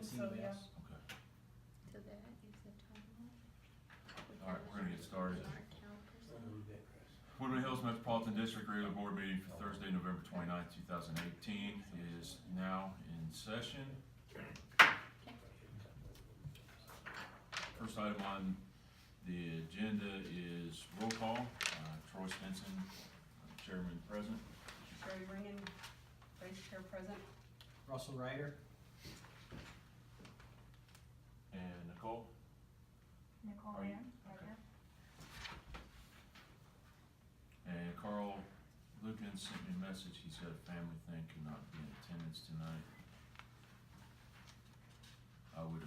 think see so, anybody yeah. else. Okay. So that is the total. All right, we're gonna get started. Our CalPERS. Woodmen Hills Metropolitan District regular board meeting for Thursday, November 29th, 2018 is now in session. First item on the agenda is roll call. Troy Stinson, chairman present. Sherry Ringen, vice chair present. Russell Ryder. And Nicole? Nicole Are you- Ann, okay. right here. And Carl Lucan sent me a message, he's got a family thing, cannot be in attendance tonight. I would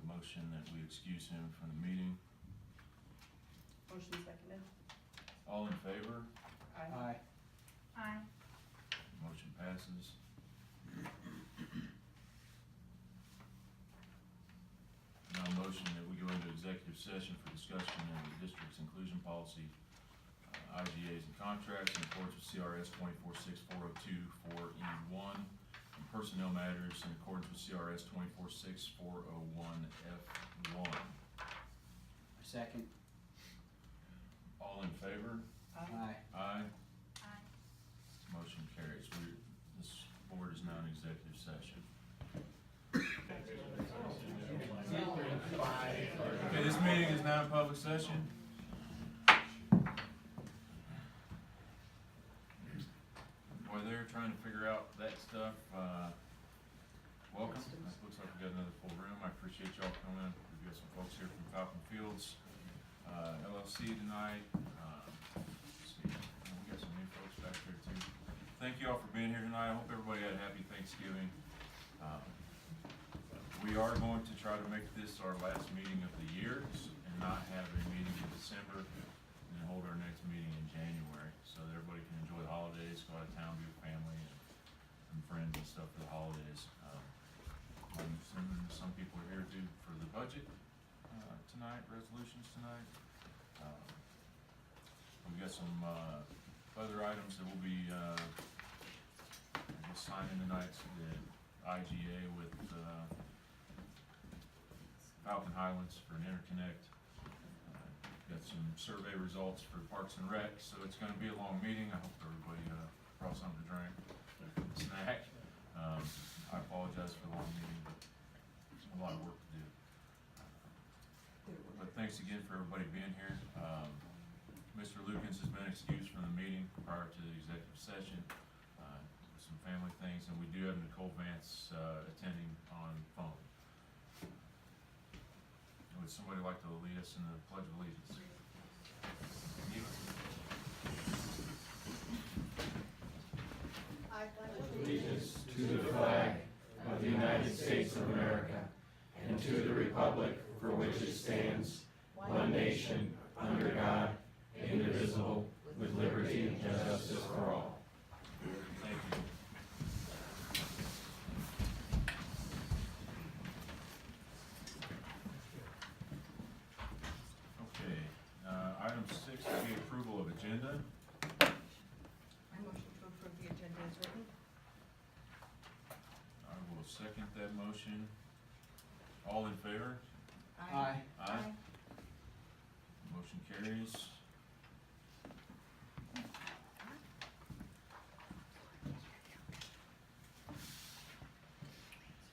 motion that we excuse him from the meeting. Motion seconded. All in favor? Aye. Aye. Motion passes. Now motion that we go into executive session for discussion of the district's inclusion policy, IGAs and contracts in accordance with CRS 246402-4E1, and personnel matters in accordance with CRS 246401F1. Second. All in favor? Aye. Aye. Aye. Motion carries. This board is now in executive session. Okay, this meeting is now in public session. While they're trying to figure out that stuff, welcome. Looks like we got another full room. I appreciate y'all coming. We've got some folks here from Falcon Fields LLC tonight. Let's see, we got some new folks back there too. Thank you all for being here tonight. I hope everybody had a happy Thanksgiving. We are going to try to make this our last meeting of the year and not have a meeting in December and hold our next meeting in January so that everybody can enjoy the holidays, go out of town, be with family and friends and stuff for the holidays. I'm assuming some people are here due for the budget tonight, resolutions tonight. We've got some other items that will be signing tonight, the IGA with Falcon Highlands for an interconnect. Got some survey results for Parks and Rec, so it's gonna be a long meeting. I hope everybody brought something to drink, snack. I apologize for the long meeting, but there's a lot of work to do. But thanks again for everybody being here. Mr. Lukens has been excused from the meeting prior to the executive session, with some family things, and we do have Nicole Vance attending on phone. Would somebody like to lead us in the Pledge of Allegiance? I pledge Allegiance to the flag of the United States of America and to the republic for which it stands, one nation, under God, indivisible, with liberty and justice for all. Thank you. Okay, item 6 will be approval of agenda. I motion to approve the agenda as written. I will second that motion. All in favor? Aye. Aye. Motion carries.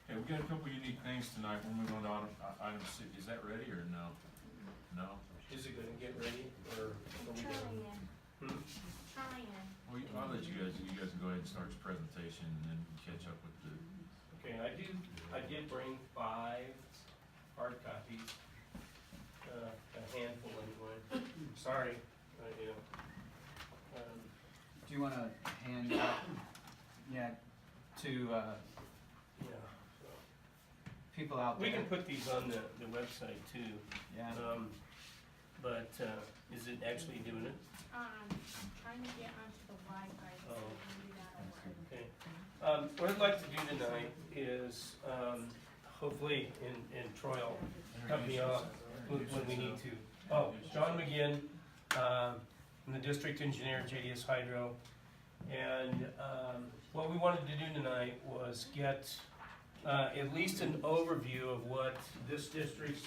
Okay, we got a couple unique things tonight. We'll move on to item 6. Is that ready or no? No? Is it gonna get ready, or are we done? Trying. Well, I'll let you guys can go ahead and start your presentation and then catch up with the, Okay, I did bring 5 hard copies, a handful anyway. Sorry, you know. Do you wanna hand out, to, Yeah, so. people out there? We can put these on the website too, Yeah. but, is it actually doing it? I'm trying to get onto the Wi-Fi, so Oh. maybe that'll work. Okay. What I'd like to do tonight is, hopefully, and Troy will cut me off when we need to. Oh, John McGinn, I'm the district engineer at JDS Hydro. And, what we wanted to do tonight was get at least an overview of what this district's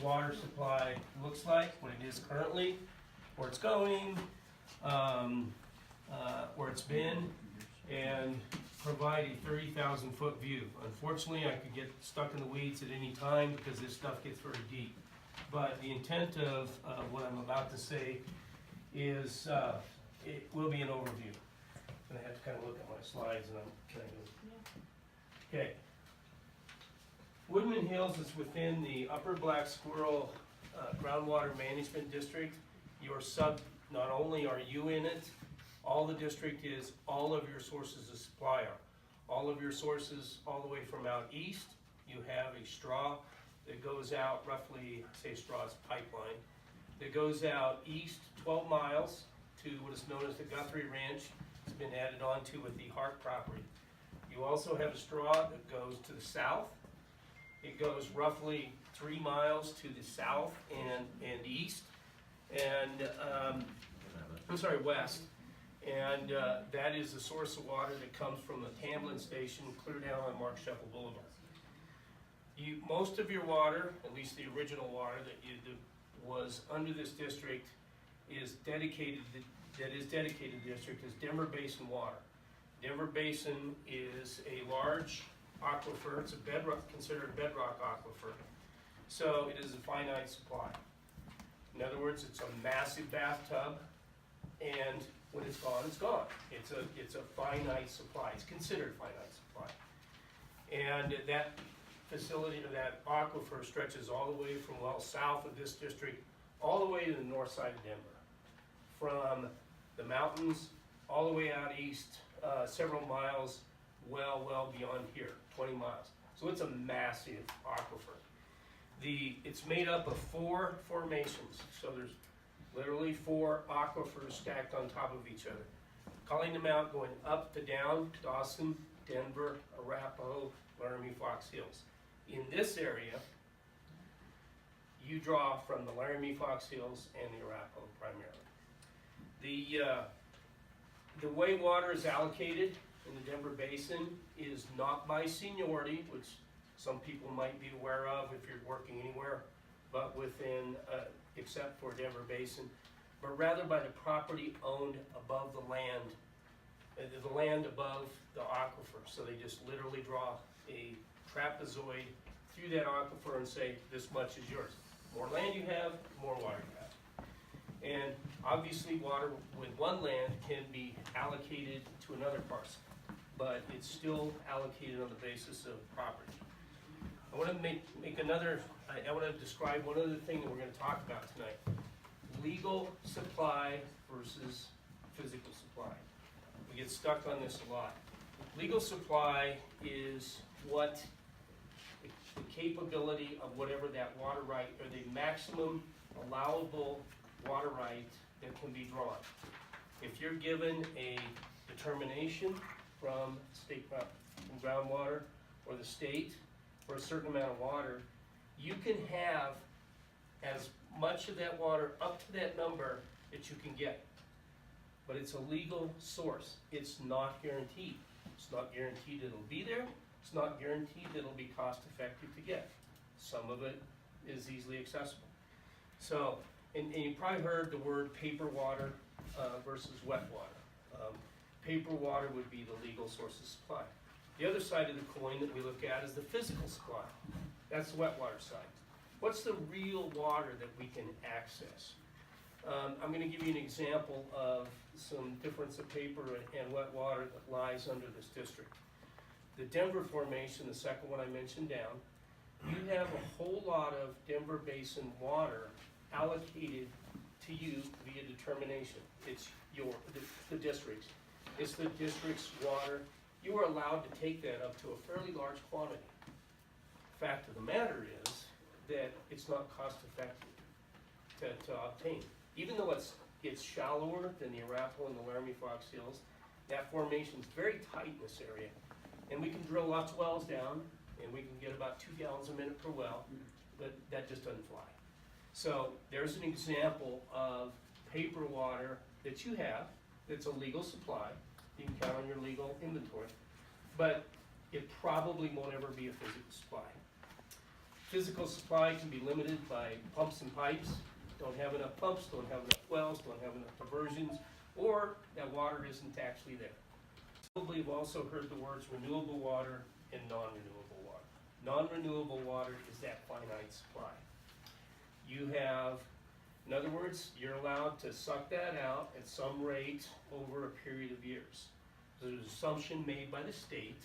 water supply looks like, what it is currently, where it's going, where it's been, and provide a 30,000-foot view. Unfortunately, I could get stuck in the weeds at any time because this stuff gets very deep. But the intent of what I'm about to say is it will be an overview. And I have to kind of look at my slides and I'm kind of, okay. Woodmen Hills is within the Upper Black Squirrel Groundwater Management District. Not only are you in it, all the district is, all of your sources of supply are. All of your sources, all the way from out east, you have a straw that goes out roughly, say straw's pipeline, that goes out east 12 miles to what is known as the Guthrie Ranch. It's been added on to with the Hart property. You also have a straw that goes to the south. It goes roughly 3 miles to the south and east, and west. And that is the source of water that comes from the Tamlin station clear down on Mark Sheppel Boulevard. Most of your water, at least the original water was under this district, is dedicated to the district is Denver Basin water. Denver Basin is a large aquifer. It's considered a bedrock aquifer. So it is a finite supply. In other words, it's a massive bathtub, and when it's gone, it's gone. It's a finite supply. It's considered finite supply. And that facility, or that aquifer, stretches all the way from well south of this district, all the way to the north side of Denver. From the mountains all the way out east, several miles, well beyond here, 20 miles. So it's a massive aquifer. It's made up of 4 formations. So there's literally 4 aquifers stacked on top of each other. Calling them out, going up to down, Dawson, Denver, Arapahoe, Laramie, Fox Hills. In this area, you draw from the Laramie, Fox Hills, and the Arapahoe primarily. The way water is allocated in the Denver Basin is not by seniority, which some people might be aware of if you're working anywhere but within, except for Denver Basin, but rather by the property owned above the land above the aquifer. So they just literally draw a trapezoid through that aquifer and say, this much is yours. More land you have, more water you have. And obviously water with one land can be allocated to another parcel, but it's still allocated on the basis of property. I want to I want to describe one other thing that we're going to talk about tonight. Legal supply versus physical supply. We get stuck on this a lot. Legal supply is what the capability of whatever that water right, or the maximum allowable water right that can be drawn. If you're given a determination from groundwater or the state for a certain amount of water, you can have as much of that water up to that number that you can get. But it's a legal source. It's not guaranteed. It's not guaranteed it'll be there. It's not guaranteed that it'll be cost effective to get. Some of it is easily accessible. So, and you probably heard the word paper water versus wet water. Paper water would be the legal source of supply. The other side of the coin that we look at is the physical supply. That's the wet water side. What's the real water that we can access? I'm going to give you an example of some difference of paper and wet water that lies under this district. The Denver Formation, the second one I mentioned down, you have a whole lot of Denver Basin water allocated to you via determination. It's the district's. It's the district's water. You are allowed to take that up to a fairly large quantity. Fact of the matter is that it's not cost effective to obtain. Even though it's shallower than the Arapahoe and the Laramie Fox Hills, that formation is very tight in this area. And we can drill lots of wells down, and we can get about 2 gallons a minute per well, but that just doesn't fly. So there's an example of paper water that you have that's a legal supply. You can count on your legal inventory. But it probably won't ever be a physical supply. Physical supply can be limited by pumps and pipes. Don't have enough pumps, don't have enough wells, don't have enough diversions, or that water isn't actually there. Probably have also heard the words renewable water and non-renewable water. Non-renewable water is that finite supply. You have, in other words, you're allowed to suck that out at some rate over a period of years. There's an assumption made by the state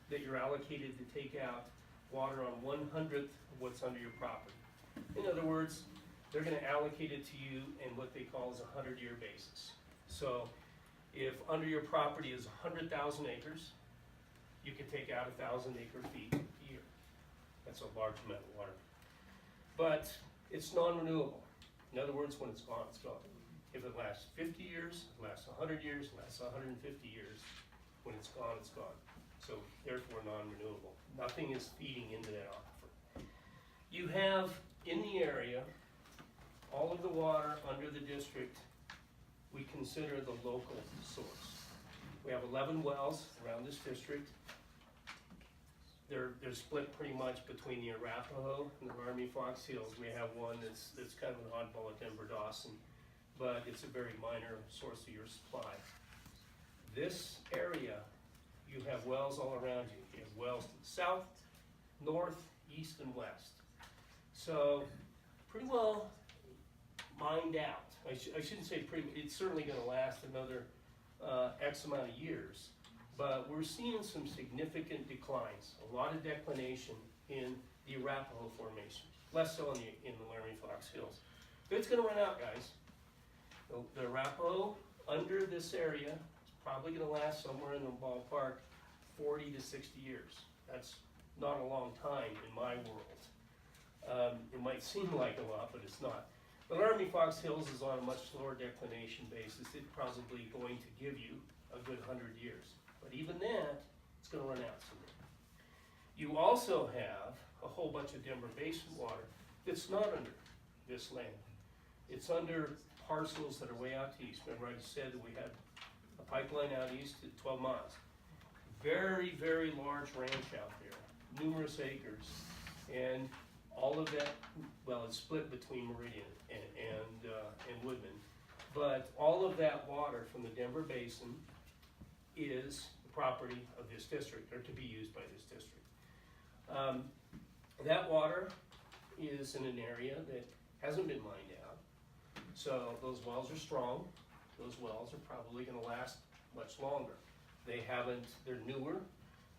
that you're allocated to take out water on 1/100th of what's under your property. In other words, they're gonna allocate it to you in what they call as a 100-year basis. So if under your property is 100,000 acres, you can take out 1,000 acre feet a year. That's a large amount of water. But it's non-renewable. In other words, when it's gone, it's gone. If it lasts 50 years, it lasts 100 years, it lasts 150 years, when it's gone, it's gone. So therefore non-renewable. Nothing is feeding into that aquifer. You have in the area, all of the water under the district, we consider the local source. We have 11 wells around this district. They're split pretty much between the Arapahoe and the Laramie Fox Hills. We have one that's kind of an oddball at Denver Dawson, but it's a very minor source of your supply. This area, you have wells all around you. You have wells to the south, north, east, and west. So pretty well mined out. I shouldn't say pretty, it's certainly gonna last another X amount of years. But we're seeing some significant declines, a lot of declination in the Arapahoe Formation, less so in the Laramie Fox Hills. But it's gonna run out, guys. The Arapahoe under this area is probably gonna last somewhere in the ballpark 40 to 60 years. That's not a long time in my world. It might seem like a lot, but it's not. The Laramie Fox Hills is on a much slower declination basis. It's probably going to give you a good 100 years. But even that, it's gonna run out soon. You also have a whole bunch of Denver Basin water that's not under this land. It's under parcels that are way out east. Remember I just said that we had a pipeline out east at 12 miles. Very, very large ranch out there, numerous acres. And all of that, well, it's split between Meridian and Woodmen. But all of that water from the Denver Basin is the property of this district, or to be used by this district. That water is in an area that hasn't been mined out. So those wells are strong. Those wells are probably gonna last much longer. They're newer.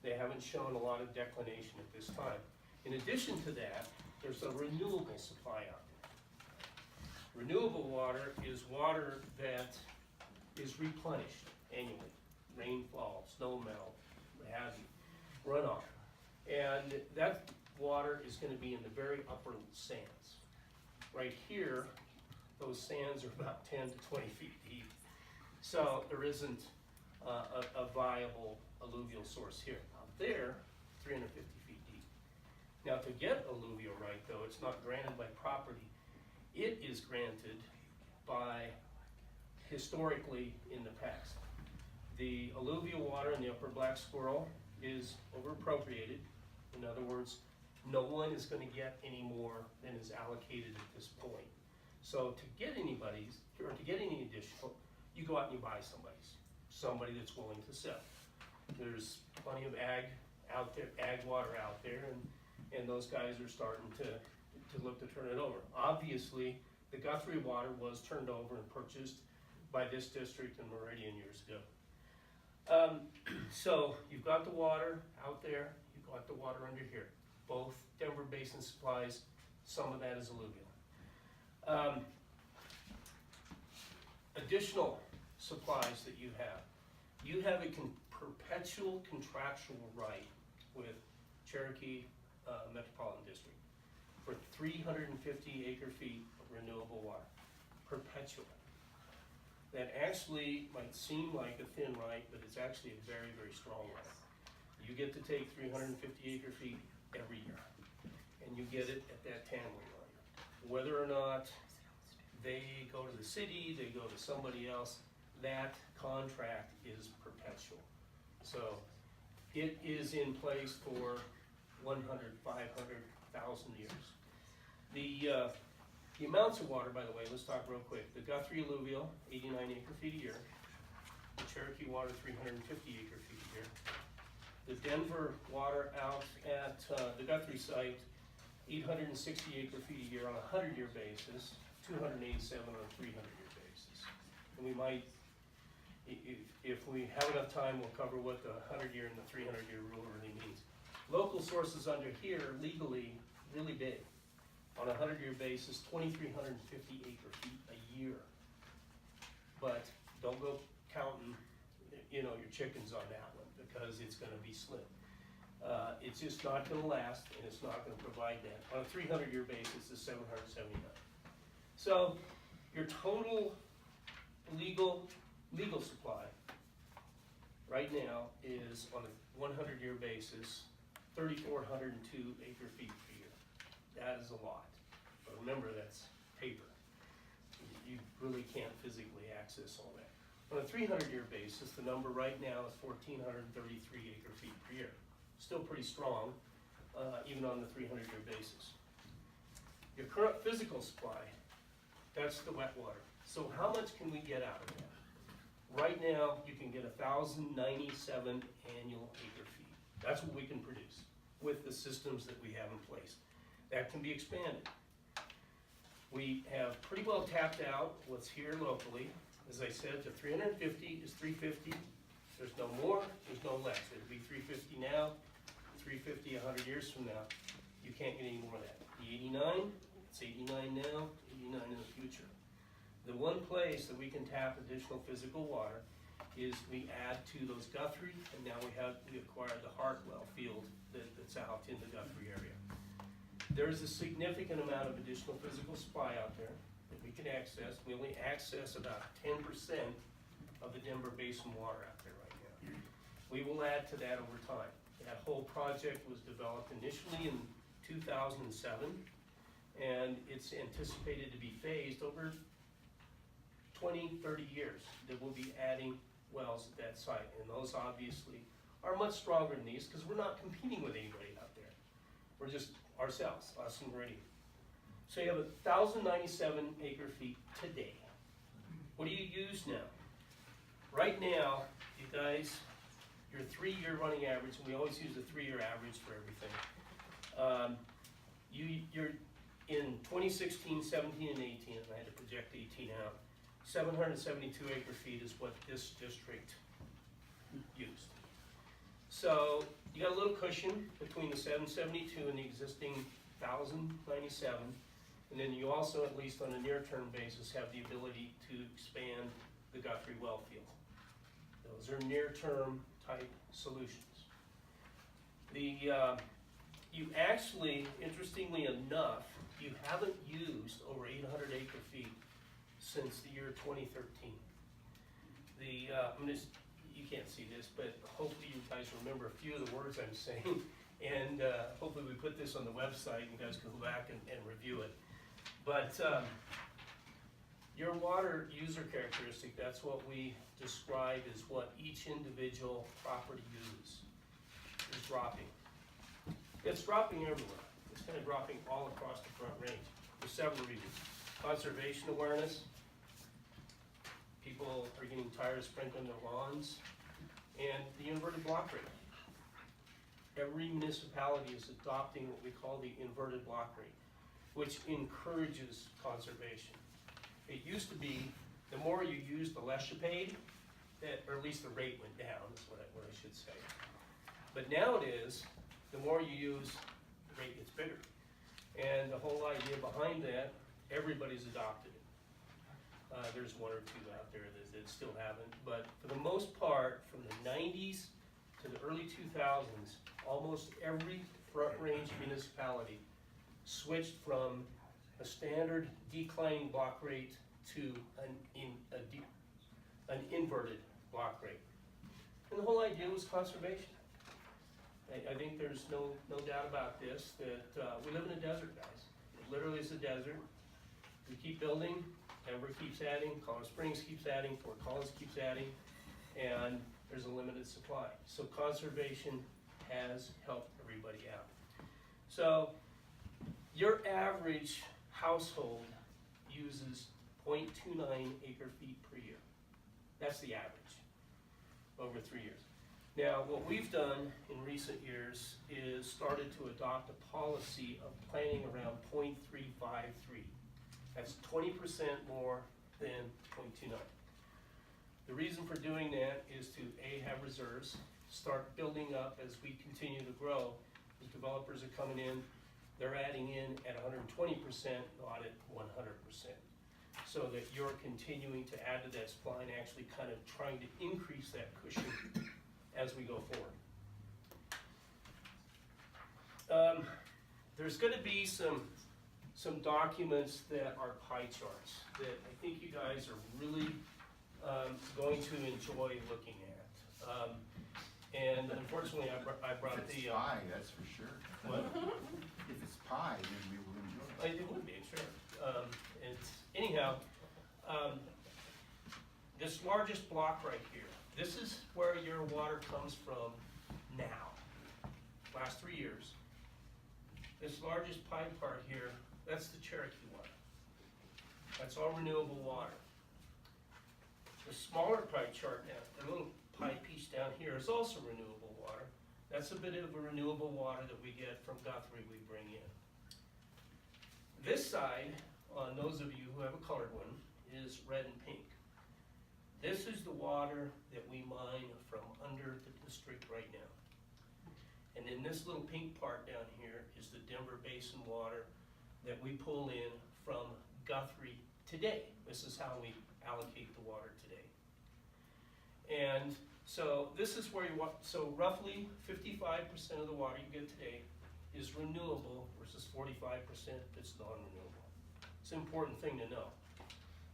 They haven't shown a lot of declination at this time. In addition to that, there's a renewable supply out there. Renewable water is water that is replenished annually. Rainfall, snow melt, what have you, runoff. And that water is gonna be in the very upper sands. Right here, those sands are about 10 to 20 feet deep. So there isn't a viable alluvial source here. Out there, 350 feet deep. Now to get alluvial right though, it's not granted by property. It is granted by historically in the past. The alluvial water in the upper Black Squirrel is overappropriated. In other words, no one is gonna get any more than is allocated at this point. So to get anybody's, or to get any additional, you go out and you buy somebody that's willing to sell. There's plenty of ag out there, ag water out there, and those guys are starting to look to turn it over. Obviously, the Guthrie water was turned over and purchased by this district in Meridian years ago. So you've got the water out there, you've got the water under here. Both Denver Basin supplies, some of that is alluvial. Additional supplies that you have a perpetual contractual right with Cherokee Metropolitan District for 350 acre feet of renewable water, perpetual. That actually might seem like a thin right, but it's actually a very, very strong right. You get to take 350 acre feet every year, and you get it at that tannery line. Whether or not they go to the city, they go to somebody else, that contract is perpetual. So It is in place for 100, 500,000 years. The amounts of water, by the way, let's talk real quick. The Guthrie alluvial, 89 acre feet a year. The Cherokee water, 350 acre feet a year. The Denver water out at the Guthrie site, 860 acre feet a year on a 100-year basis, 287 on a 300-year basis. And we might, if we have enough time, we'll cover what the 100-year and the 300-year rule really means. Local sources under here legally really big. On a 100-year basis, 2,350 acre feet a year. But don't go counting, you know, your chickens on that one because it's going to be slim. It's just not going to last, and it's not going to provide that. On a 300-year basis, it's 779. So your total legal supply right now is on a 100-year basis, 3,402 acre feet per year. That is a lot, but remember that's paper. You really can't physically access all that. On a 300-year basis, the number right now is 1,433 acre feet per year. Still pretty strong, even on the 300-year basis. Your current physical supply, that's the wet water. So how much can we get out of that? Right now, you can get 1,097 annual acre feet. That's what we can produce with the systems that we have in place. That can be expanded. We have pretty well tapped out what's here locally. As I said, the 350 is 350. There's no more, there's no less. It'll be 350 now, 350 100 years from now. You can't get any more of that. The 89, it's 89 now, 89 in the future. The one place that we can tap additional physical water is we add to those Guthrie, and now we acquired the Hartwell field that's out in the Guthrie area. There's a significant amount of additional physical supply out there that we can access. We only access about 10% of the Denver Basin water out there right now. We will add to that over time. That whole project was developed initially in 2007, and it's anticipated to be phased over 20, 30 years that we'll be adding wells at that site. And those obviously are much stronger than these because we're not competing with anybody out there. We're just ourselves, us and Meridian. So you have 1,097 acre feet today. What do you use now? Right now, you guys, your 3-year running average, and we always use the 3-year average for everything. You're in 2016, 17, and 18, and I had to project 18 out. 772 acre feet is what this district used. So you got a little cushion between the 772 and the existing 1,097, and then you also, at least on a near-term basis, have the ability to expand the Guthrie well field. Those are near-term type solutions. You actually, interestingly enough, you haven't used over 800 acre feet since the year 2013. You can't see this, but hopefully you guys remember a few of the words I'm saying, and hopefully we put this on the website and you guys can go back and review it. But your water user characteristic, that's what we describe as what each individual property uses, is dropping. It's dropping everywhere. It's kind of dropping all across the Front Range for several reasons. Conservation awareness. People are getting tired of sprinkling their lawns. And the inverted block rate. Every municipality is adopting what we call the inverted block rate, which encourages conservation. It used to be the more you used, the less you paid, or at least the rate went down, is what I should say. But now it is, the more you use, the rate gets bigger. And the whole idea behind that, everybody's adopted it. There's one or two out there that still haven't, but for the most part, from the 90s to the early 2000s, almost every Front Range municipality switched from a standard declining block rate to an inverted block rate. And the whole idea was conservation. I think there's no doubt about this, that we live in a desert, guys. It literally is a desert. We keep building, Denver keeps adding, Colorado Springs keeps adding, Fort Collins keeps adding, and there's a limited supply. So conservation has helped everybody out. So your average household uses 0.29 acre-feet per year. That's the average over 3 years. Now, what we've done in recent years is started to adopt a policy of planting around 0.353. That's 20% more than 0.29. The reason for doing that is to A, have reserves, start building up as we continue to grow. As developers are coming in, they're adding in at 120%, not at 100%. So that you're continuing to add to that supply and actually kind of trying to increase that cushion as we go forward. There's going to be some documents that are pie charts that I think you guys are really going to enjoy looking at. And unfortunately, I brought If it's the. pie, that's for sure. What? If it's pie, then we will enjoy it. It would be, sure. Anyhow, this largest block right here, this is where your water comes from now, last 3 years. This largest pie part here, that's the Cherokee water. That's all renewable water. The smaller pie chart now, the little pie piece down here is also renewable water. That's a bit of a renewable water that we get from Guthrie we bring in. This side, on those of you who have a colored one, is red and pink. This is the water that we mine from under the district right now. And then this little pink part down here is the Denver Basin water that we pull in from Guthrie today. This is how we allocate the water today. And so this is where so roughly 55% of the water you get today is renewable versus 45% that's non-renewable. It's an important thing to know.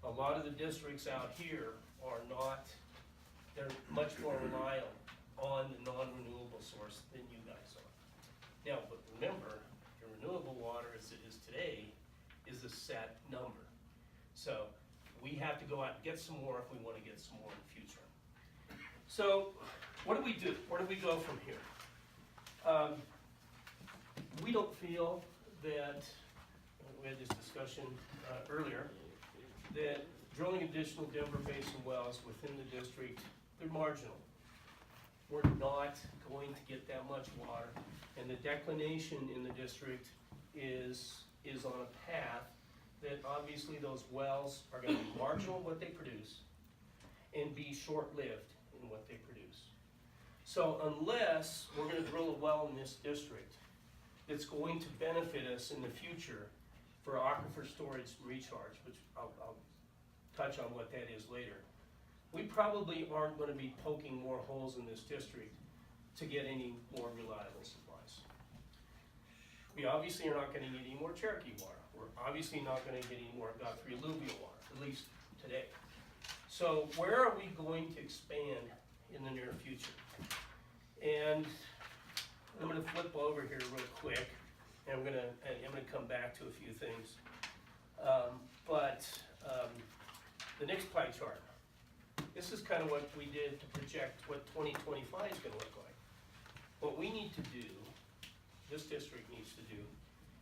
A lot of the districts out here are not, they're much more reliant on the non-renewable source than you guys are. Now, but remember, your renewable water as it is today is a set number. So we have to go out and get some more if we want to get some more in the future. So what do we do? Where do we go from here? We don't feel that, we had this discussion earlier, that drilling additional Denver Basin wells within the district, they're marginal. We're not going to get that much water, and the declination in the district is on a path that obviously those wells are going to be marginal in what they produce and be short-lived in what they produce. So unless we're going to drill a well in this district that's going to benefit us in the future for aquifer storage and recharge, which I'll touch on what that is later, we probably aren't going to be poking more holes in this district to get any more reliable supplies. We obviously are not going to get any more Cherokee water. We're obviously not going to get any more Guthrie alluvial water, at least today. So where are we going to expand in the near future? And I'm going to flip over here real quick, and I'm going to come back to a few things. The next pie chart. This is kind of what we did to project what 2025 is going to look like. What we need to do, this district needs to do,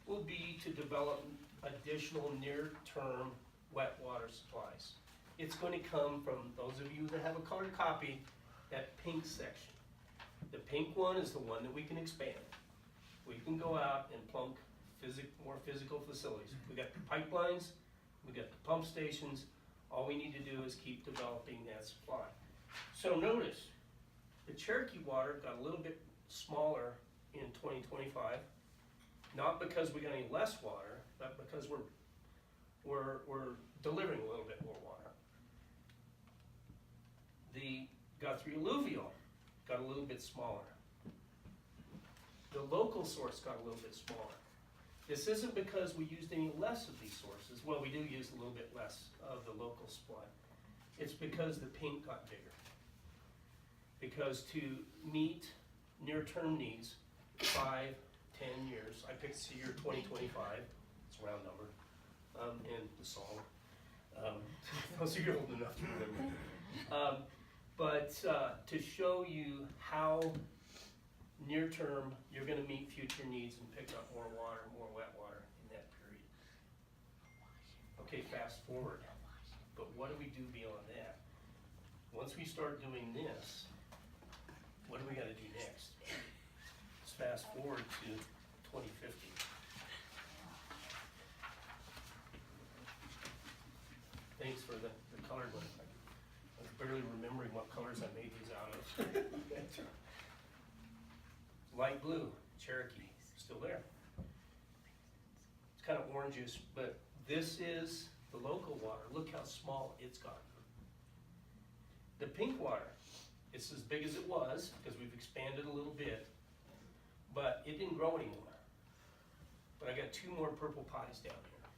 will be to develop additional near-term wet water supplies. It's going to come from those of you that have a colored copy, that pink section. The pink one is the one that we can expand. We can go out and plunk more physical facilities. We got the pipelines, we got the pump stations. All we need to do is keep developing that supply. So notice, the Cherokee water got a little bit smaller in 2025, not because we got any less water, but because we're delivering a little bit more water. The Guthrie alluvial got a little bit smaller. The local source got a little bit smaller. This isn't because we used any less of these sources. Well, we do use a little bit less of the local supply. It's because the pink got bigger. Because to meet near-term needs, 5, 10 years, I picked the year 2025, it's a round number, and the song. Those of you old enough to remember. But to show you how near term you're gonna meet future needs and pick up more water, more wet water in that period. Okay, fast forward. But what do we do beyond that? Once we start doing this, what do we gotta do next? Let's fast forward to 2050. Thanks for the colored one. I'm barely remembering what colors I made these out of. Light blue, Cherokee, still there. It's kind of orangish, but this is the local water. Look how small it's gotten. The pink water, it's as big as it was because we've expanded a little bit, but it didn't grow anymore. But I got 2 more purple pies down here.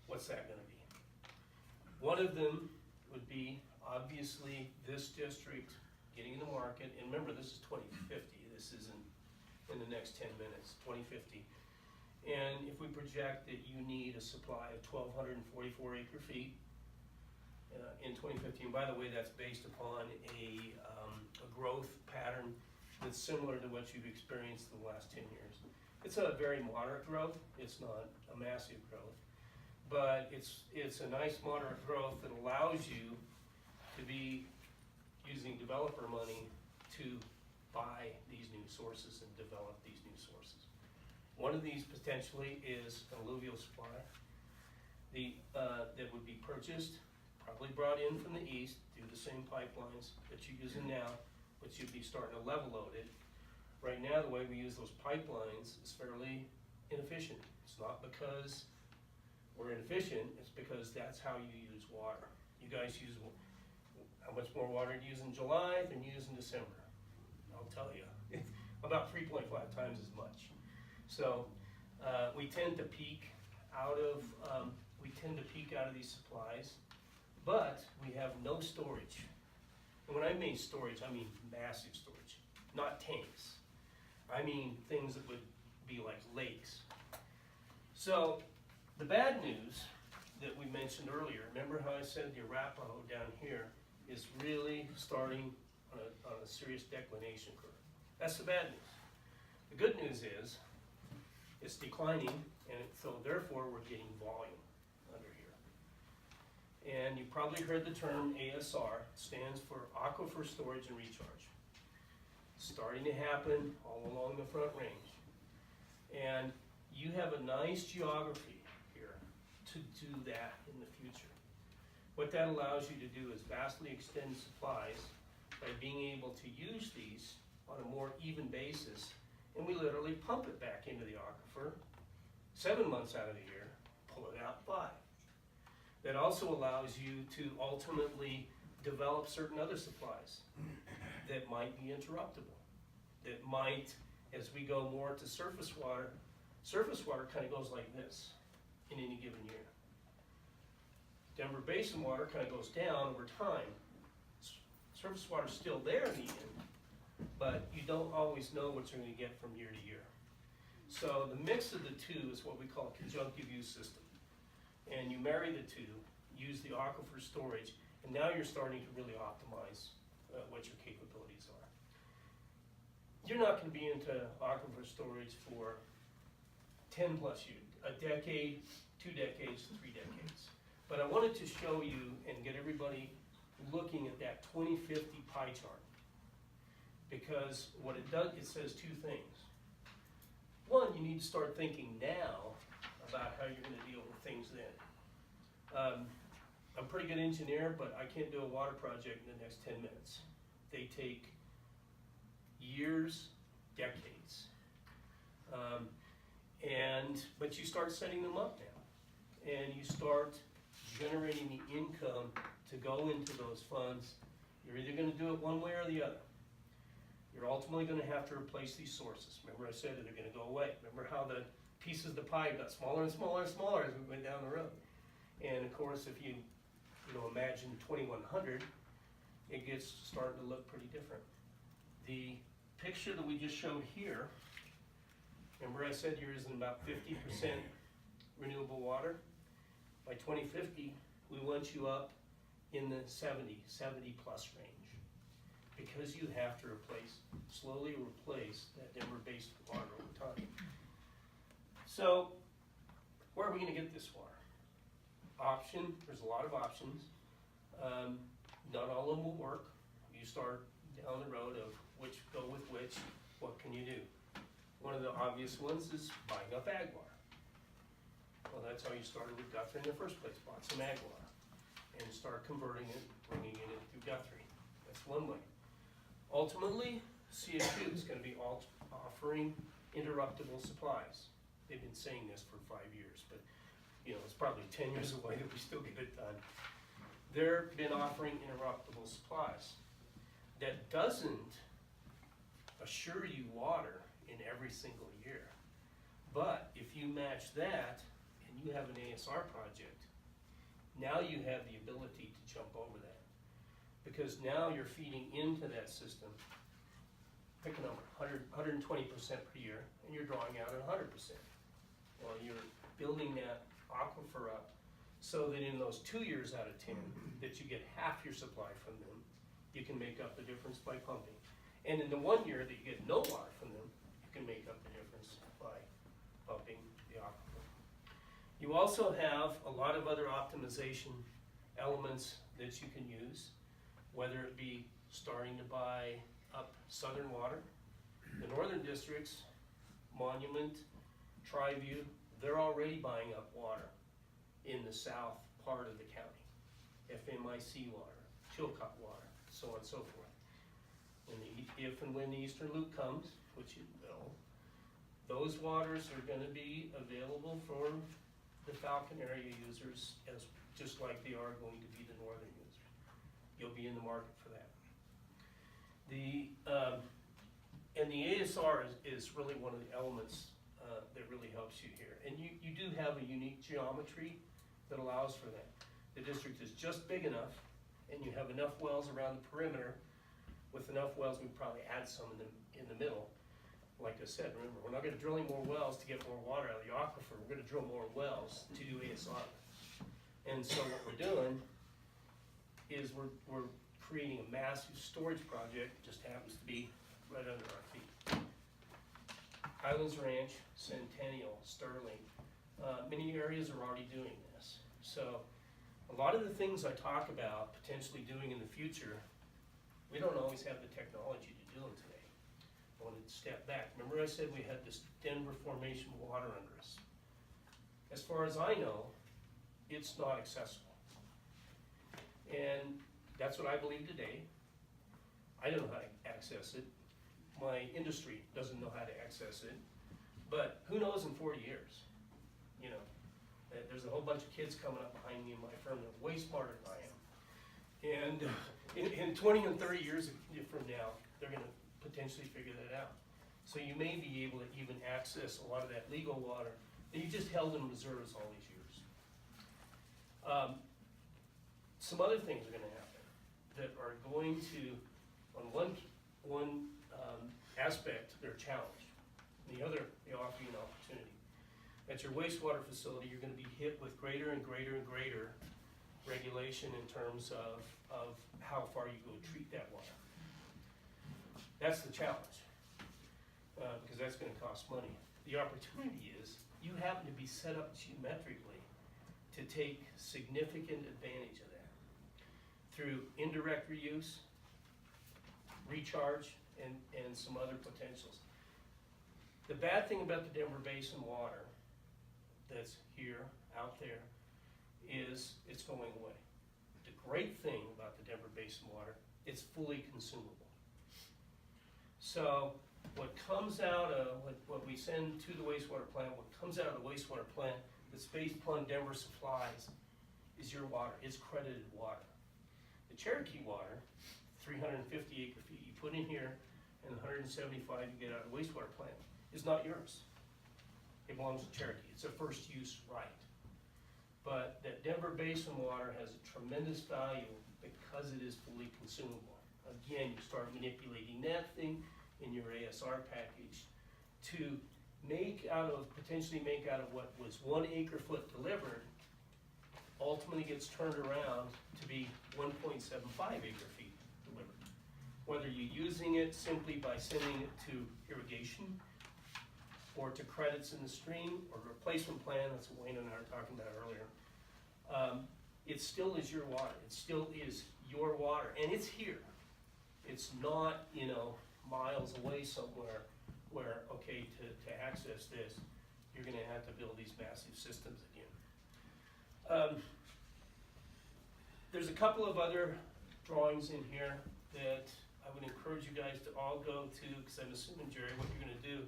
What's that gonna be? One of them would be obviously this district getting in the market, and remember this is 2050, this isn't in the next 10 minutes, 2050. And if we project that you need a supply of 1,244 acre feet in 2050, and by the way, that's based upon a growth pattern that's similar to what you've experienced the last 10 years. It's a very moderate growth, it's not a massive growth, but it's a nice moderate growth that allows you to be using developer money to buy these new sources and develop these new sources. One of these potentially is an alluvial supply that would be purchased, probably brought in from the east through the same pipelines that you're using now, but you'd be starting to level load it. Right now, the way we use those pipelines is fairly inefficient. It's not because we're inefficient, it's because that's how you use water. You guys use, how much more water do you use in July than you use in December? I'll tell you, about 3.5 times as much. So we tend to peak out of these supplies, but we have no storage. And when I mean storage, I mean massive storage, not tanks. I mean things that would be like lakes. So the bad news that we mentioned earlier, remember how I said the Arapaho down here is really starting on a serious declination curve. That's the bad news. The good news is it's declining, and so therefore we're getting volume under here. And you probably heard the term ASR, stands for Aquifer Storage and Recharge. Starting to happen all along the Front Range. And you have a nice geography here to do that in the future. What that allows you to do is vastly extend supplies by being able to use these on a more even basis, and we literally pump it back into the aquifer 7 months out of the year, pull it out 5. That also allows you to ultimately develop certain other supplies that might be interruptible, that might, as we go more to surface water kind of goes like this in any given year. Denver Basin water kind of goes down over time. Surface water is still there in the end, but you don't always know what you're going to get from year to year. So the mix of the two is what we call a conjunctive use system. And you marry the two, use the aquifer storage, and now you're starting to really optimize what your capabilities are. You're not going to be into aquifer storage for 10 plus years, a decade, 2 decades, 3 decades. But I wanted to show you and get everybody looking at that 2050 pie chart. Because what it does, it says 2 things. One, you need to start thinking now about how you're going to deal with things then. I'm a pretty good engineer, but I can't do a water project in the next 10 minutes. They take years, decades. But you start setting them up now. And you start generating the income to go into those funds. You're either going to do it one way or the other. You're ultimately going to have to replace these sources. Remember I said that they're going to go away. Remember how the pieces of the pie got smaller and smaller and smaller as we went down the road. And of course, if you imagine 2100, it gets starting to look pretty different. The picture that we just showed here, remember I said you're using about 50% renewable water? By 2050, we want you up in the 70 plus range. Because you have to slowly replace that Denver basin water over time. So, where are we gonna get this water? There's a lot of options. Not all of them will work. You start down the road of which go with which, what can you do? One of the obvious ones is buying up ag water. Well, that's how you started with Guthrie in the first place, bought some ag water and start converting it, bringing it in through Guthrie. That's one way. Ultimately, CSU is gonna be offering interruptible supplies. They've been saying this for 5 years, but it's probably 10 years away that we still get it done. They've been offering interruptible supplies. That doesn't assure you water in every single year. But if you match that and you have an ASR project, now you have the ability to jump over that. Because now you're feeding into that system, pick a number, 120% per year, and you're drawing out at 100%. Well, you're building that aquifer up so that in those 2 years out of 10, that you get half your supply from them, you can make up the difference by pumping. And in the 1 year that you get no water from them, you can make up the difference by pumping the aquifer. You also have a lot of other optimization elements that you can use, whether it be starting to buy up southern water. The northern districts, Monument, Triview, they're already buying up water in the south part of the county. FMIC water, Chilcott water, so on and so forth. If and when the Eastern Loop comes, which it will, those waters are gonna be available for the Falcon area users just like they are going to be the northern users. You'll be in the market for that. And the ASR is really one of the elements that really helps you here. And you do have a unique geometry that allows for that. The district is just big enough, and you have enough wells around the perimeter. With enough wells, we'd probably add some in the middle. Like I said, remember, we're not gonna drill any more wells to get more water out of the aquifer. We're gonna drill more wells to do ASR. And so what we're doing is we're creating a massive storage project, just happens to be right under our feet. Highlands Ranch, Centennial, Sterling, many areas are already doing this. So a lot of the things I talk about potentially doing in the future, we don't always have the technology to do them today. I wanted to step back. Remember I said we had this Denver Formation water under us. As far as I know, it's not accessible. And that's what I believe today. I don't know how to access it. My industry doesn't know how to access it. But who knows in 40 years? There's a whole bunch of kids coming up behind me in my firm that are way smarter than I am. And in 20 and 30 years from now, they're gonna potentially figure that out. So you may be able to even access a lot of that legal water that you just held in reserves all these years. Some other things are gonna happen that are going to, on one aspect, they're challenged. The other, they offer you an opportunity. At your wastewater facility, you're gonna be hit with greater and greater and greater regulation in terms of how far you go treat that water. That's the challenge, because that's gonna cost money. The opportunity is, you happen to be set up geometrically to take significant advantage of that through indirect reuse, recharge, and some other potentials. The bad thing about the Denver Basin water that's here, out there, is it's going away. The great thing about the Denver Basin water, it's fully consumable. So what comes out of, what we send to the wastewater plant, what comes out of the wastewater plant that's based upon Denver supplies is your water, it's credited water. The Cherokee water, 350 acre feet you put in here, and 175 you get out of the wastewater plant, is not yours. It belongs to Cherokee. It's a first use right. But that Denver Basin water has a tremendous value because it is fully consumable. Again, you start manipulating that thing in your ASR package to potentially make out of what was 1 acre foot delivered, ultimately gets turned around to be 1.75 acre feet delivered. Whether you're using it simply by sending it to irrigation, or to credits in the stream, or replacement plan, that's what Wayne and I were talking about earlier, it still is your water. It still is your water, and it's here. It's not, you know, miles away somewhere where, okay, to access this, you're gonna have to build these massive systems again. There's a couple of other drawings in here that I would encourage you guys to all go to, because I'm assuming, Jerry, what you're gonna do,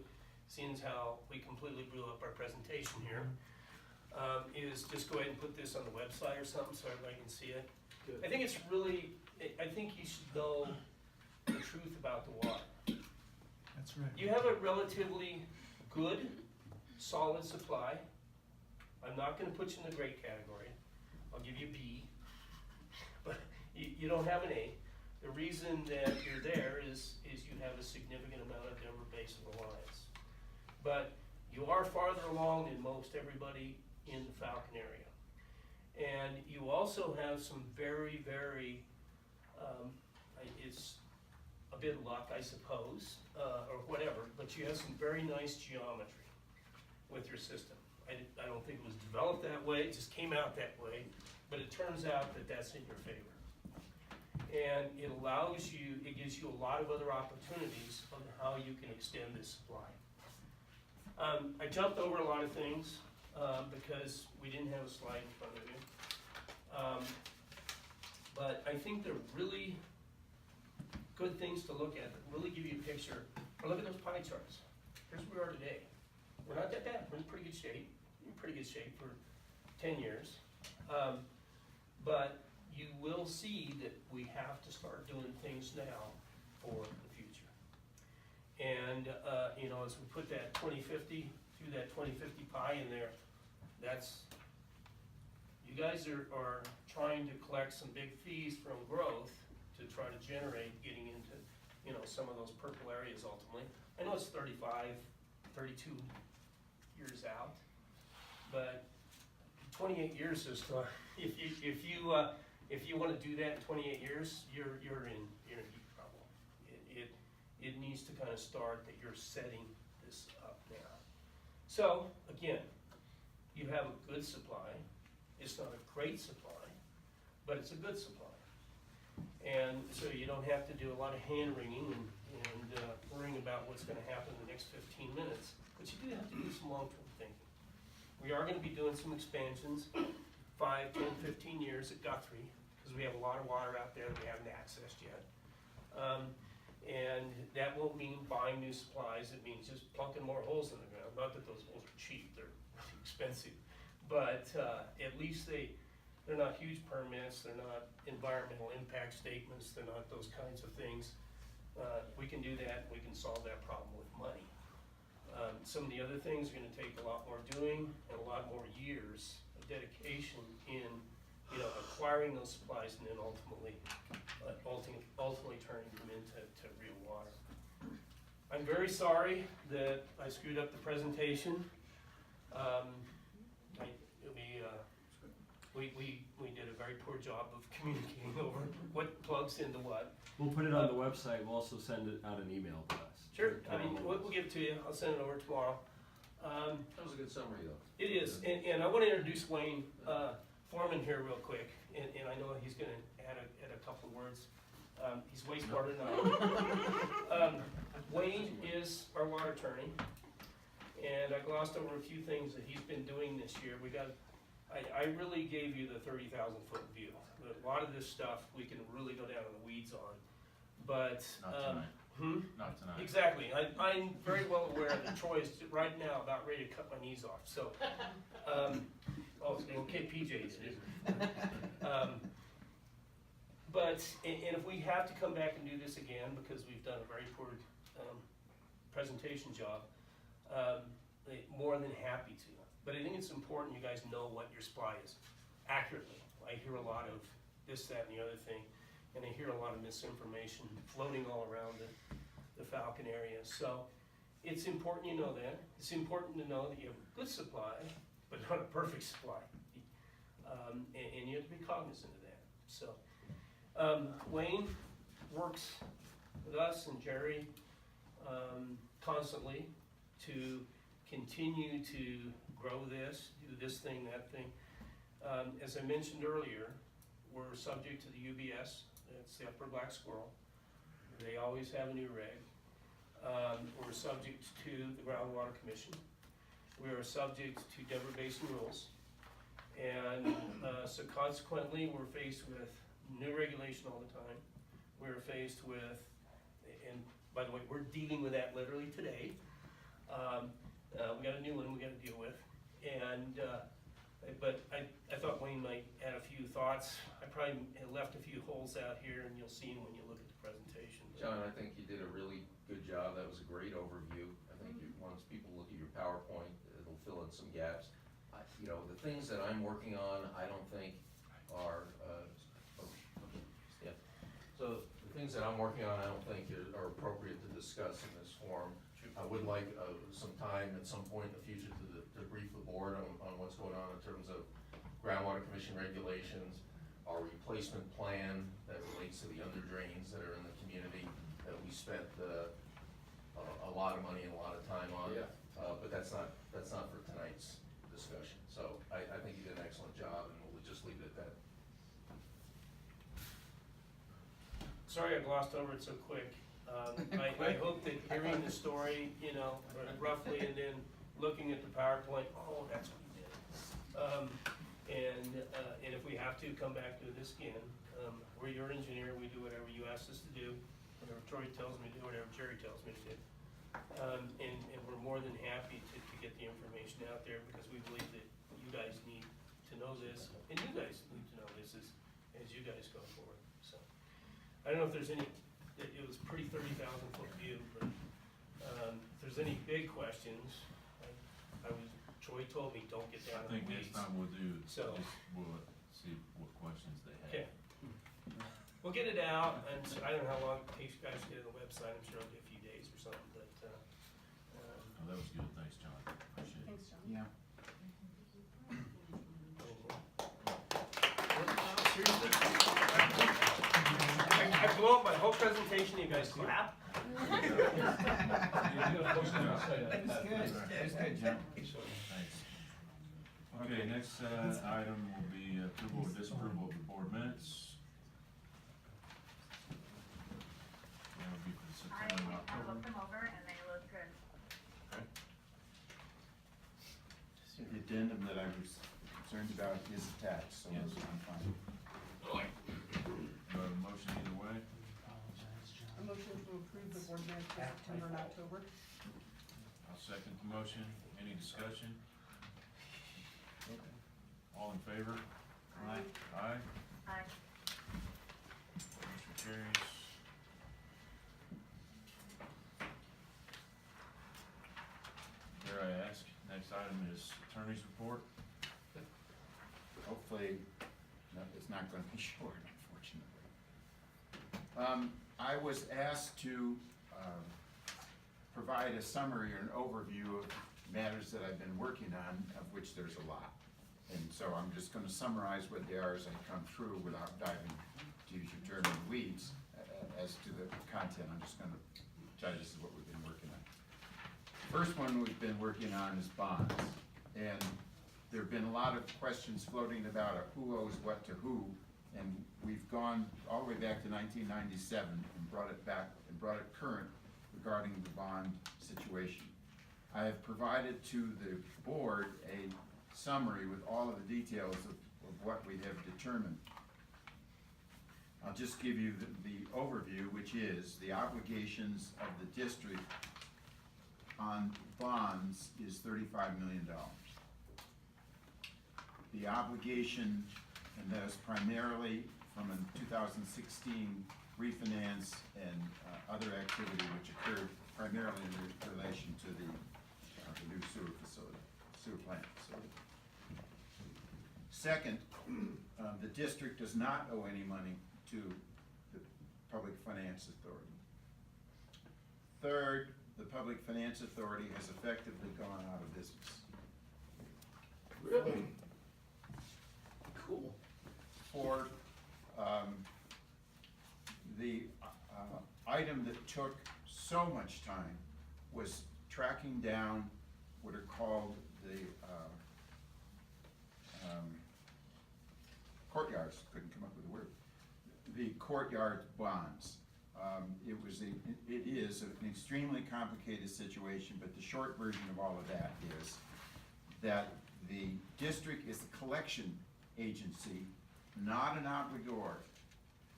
seeing as how we completely blew up our presentation here, is just go ahead and put this on the website or something so everybody can see it. Good. I think it's really, I think you should know the truth about the water. That's right. You have a relatively good, solid supply. I'm not gonna put you in the great category. I'll give you a B. But you don't have an A. The reason that you're there is you have a significant amount of Denver Basin reliance. But you are farther along than most everybody in the Falcon area. And you also have some very, very, it's a bit of luck, I suppose, or whatever, but you have some very nice geometry with your system. I don't think it was developed that way, it just came out that way, but it turns out that that's in your favor. And it allows you, it gives you a lot of other opportunities on how you can extend this supply. I jumped over a lot of things because we didn't have a slide in front of you. But I think they're really good things to look at that really give you a picture. Or look at those pie charts. Here's where we are today. We're not that bad. We're in pretty good shape. We're in pretty good shape for 10 years. But you will see that we have to start doing things now for the future. And you know, as we put that 2050 through that 2050 pie in there, that's, you guys are trying to collect some big fees from growth to try to generate getting into, you know, some of those purple areas ultimately. I know it's 35, 32 years out, but 28 years is, if you want to do that in 28 years, you're in deep trouble. It needs to kind of start that you're setting this up now. So again, you have a good supply. It's not a great supply, but it's a good supply. And so you don't have to do a lot of hand wringing and worrying about what's going to happen in the next 15 minutes. But you do have to do some long-term thinking. We are going to be doing some expansions, 5, 10, 15 years at Guthrie, because we have a lot of water out there that we haven't accessed yet. And that won't mean buying new supplies. It means just plunking more holes in the ground. Not that those holes are cheap, they're expensive. But at least they're not huge permits, they're not environmental impact statements, they're not those kinds of things. We can do that, we can solve that problem with money. Some of the other things are gonna take a lot more doing and a lot more years of dedication in, you know, acquiring those supplies and then ultimately turning them into real water. I'm very sorry that I screwed up the presentation. We did a very poor job of communicating over what plugs into what. We'll put it on the website, we'll also send it out an email blast. Sure, I mean, we'll give it to you, I'll send it over tomorrow. That was a good summary, though. It is, and I want to introduce Wayne Foreman here real quick, and I know he's going to add a couple of words. He's way smarter than I am. Wayne is our water attorney, and I glossed over a few things that he's been doing this year. I really gave you the 30,000 foot view. A lot of this stuff we can really go down in the weeds on, but Not tonight. Not tonight. Exactly. I'm very well aware that Troy is right now about ready to cut my knees off. So, okay, PJ did it. But if we have to come back and do this again because we've done a very poor presentation job, more than happy to. But I think it's important you guys know what your supply is accurately. I hear a lot of this, that, and the other thing, and I hear a lot of misinformation floating all around the Falcon area. So it's important you know that. It's important to know that you have a good supply, but not a perfect supply. and you have to be cognizant of that, so. Wayne works with us and Jerry, constantly to continue to grow this, do this thing, that thing. As I mentioned earlier, we're subject to the UBS, that's the Upper Black Squirrel. They always have a new reg. We're subject to the Groundwater Commission. We are subject to Denver Basin rules. And so consequently, we're faced with new regulation all the time. We're faced with, and by the way, we're dealing with that literally today. We got a new one we got to deal with. And, but I thought Wayne might add a few thoughts. I probably left a few holes out here, and you'll see them when you look at the presentation. John, I think you did a really good job. That was a great overview. I think once people look at your PowerPoint, it'll fill in some gaps. You know, the things that I'm working on, I don't think are, yeah. So the things that I'm working on, I don't think are appropriate to discuss in this forum. I would like some time at some point in the future to brief the board on what's going on in terms of groundwater commission regulations, our replacement plan that relates to the under drains that are in the community that we spent a lot of money and a lot of time on. Yeah. But that's not for tonight's discussion. So I think you did an excellent job, and we'll just leave it at that. Sorry I glossed over it so quick. I hope that hearing the story, you know, roughly, and then looking at the PowerPoint, oh, that's what he did. And if we have to, come back to this again. We're your engineer, we do whatever you ask us to do. Whatever Troy tells me to do, whatever Jerry tells me to do. And we're more than happy to get the information out there, because we believe that you guys need to know this, and you guys need to know this as you guys go forward, so. I don't know if there's any, it was pretty 30,000 foot view, but, if there's any big questions, Troy told me, don't get down I in think the next weeds. time we'll do, So- we'll see what questions they have. Okay. We'll get it out, and so I don't know how long it takes you guys to get on the website, I'm sure it'll be a few days or something, but, Oh, that was good, thanks, John, appreciate it. Thanks, John. Yeah. seriously? I blew up my whole presentation, you guys clap? It was good, John. Thanks. Okay, next item will be approval or disapproval of the board minutes. That would be for September and I October. looked them over and they look good. Okay. So the addendum that I was concerned about is attached, so Yes. I'm fine. Do I have a motion either way? A motion to approve the board minutes for September and October. I'll second the motion. Any discussion? All in favor? Aye. Aye. Aye. Motion carries. Dare I ask, next item is attorney's report. Hopefully, it's not gonna be short, unfortunately. I was asked to, provide a summary or an overview of matters that I've been working on, of which there's a lot. And so I'm just gonna summarize what they are as I come through without diving, to use your term, in the weeds as to the content. I'm just gonna tell you this is what we've been working on. First one we've been working on is bonds. And there have been a lot of questions floating about who owes what to who. And we've gone all the way back to 1997 and brought it back and brought it current regarding the bond situation. I have provided to the board a summary with all of the details of what we have determined. I'll just give you the overview, which is the obligations of the district on bonds is $35 million. The obligation, and that is primarily from a 2016 refinance and other activity which occurred primarily in relation to the new sewer plant facility. Second, the district does not owe any money to the Public Finance Authority. Third, the Public Finance Authority has effectively gone out of business. Really? before. The item that took so much time was tracking down what are called the courtyards, couldn't come up with a word, the courtyard bonds. It is an extremely complicated situation, but the short version of all of that is that the district is the collection agency, not an obligor.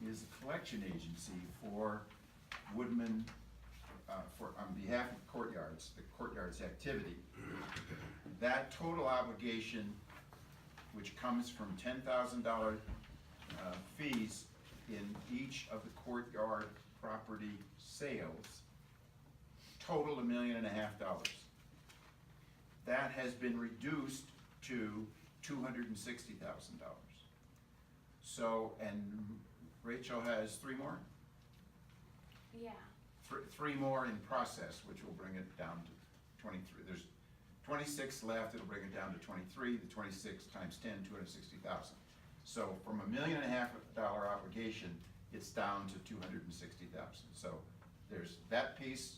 It is a collection agency for Woodmen, on behalf of Courtyards, the Courtyards activity. That total obligation, which comes from $10,000 fees in each of the courtyard property sales, total $1.5 million. That has been reduced to $260,000. So, and Rachel has 3 more? Yeah. Three more in process, which will bring it down to 23. There's 26 left, it'll bring it down to 23. The 26 times 10, 260,000. So from $1.5 million obligation, it's down to 260,000. So there's that piece,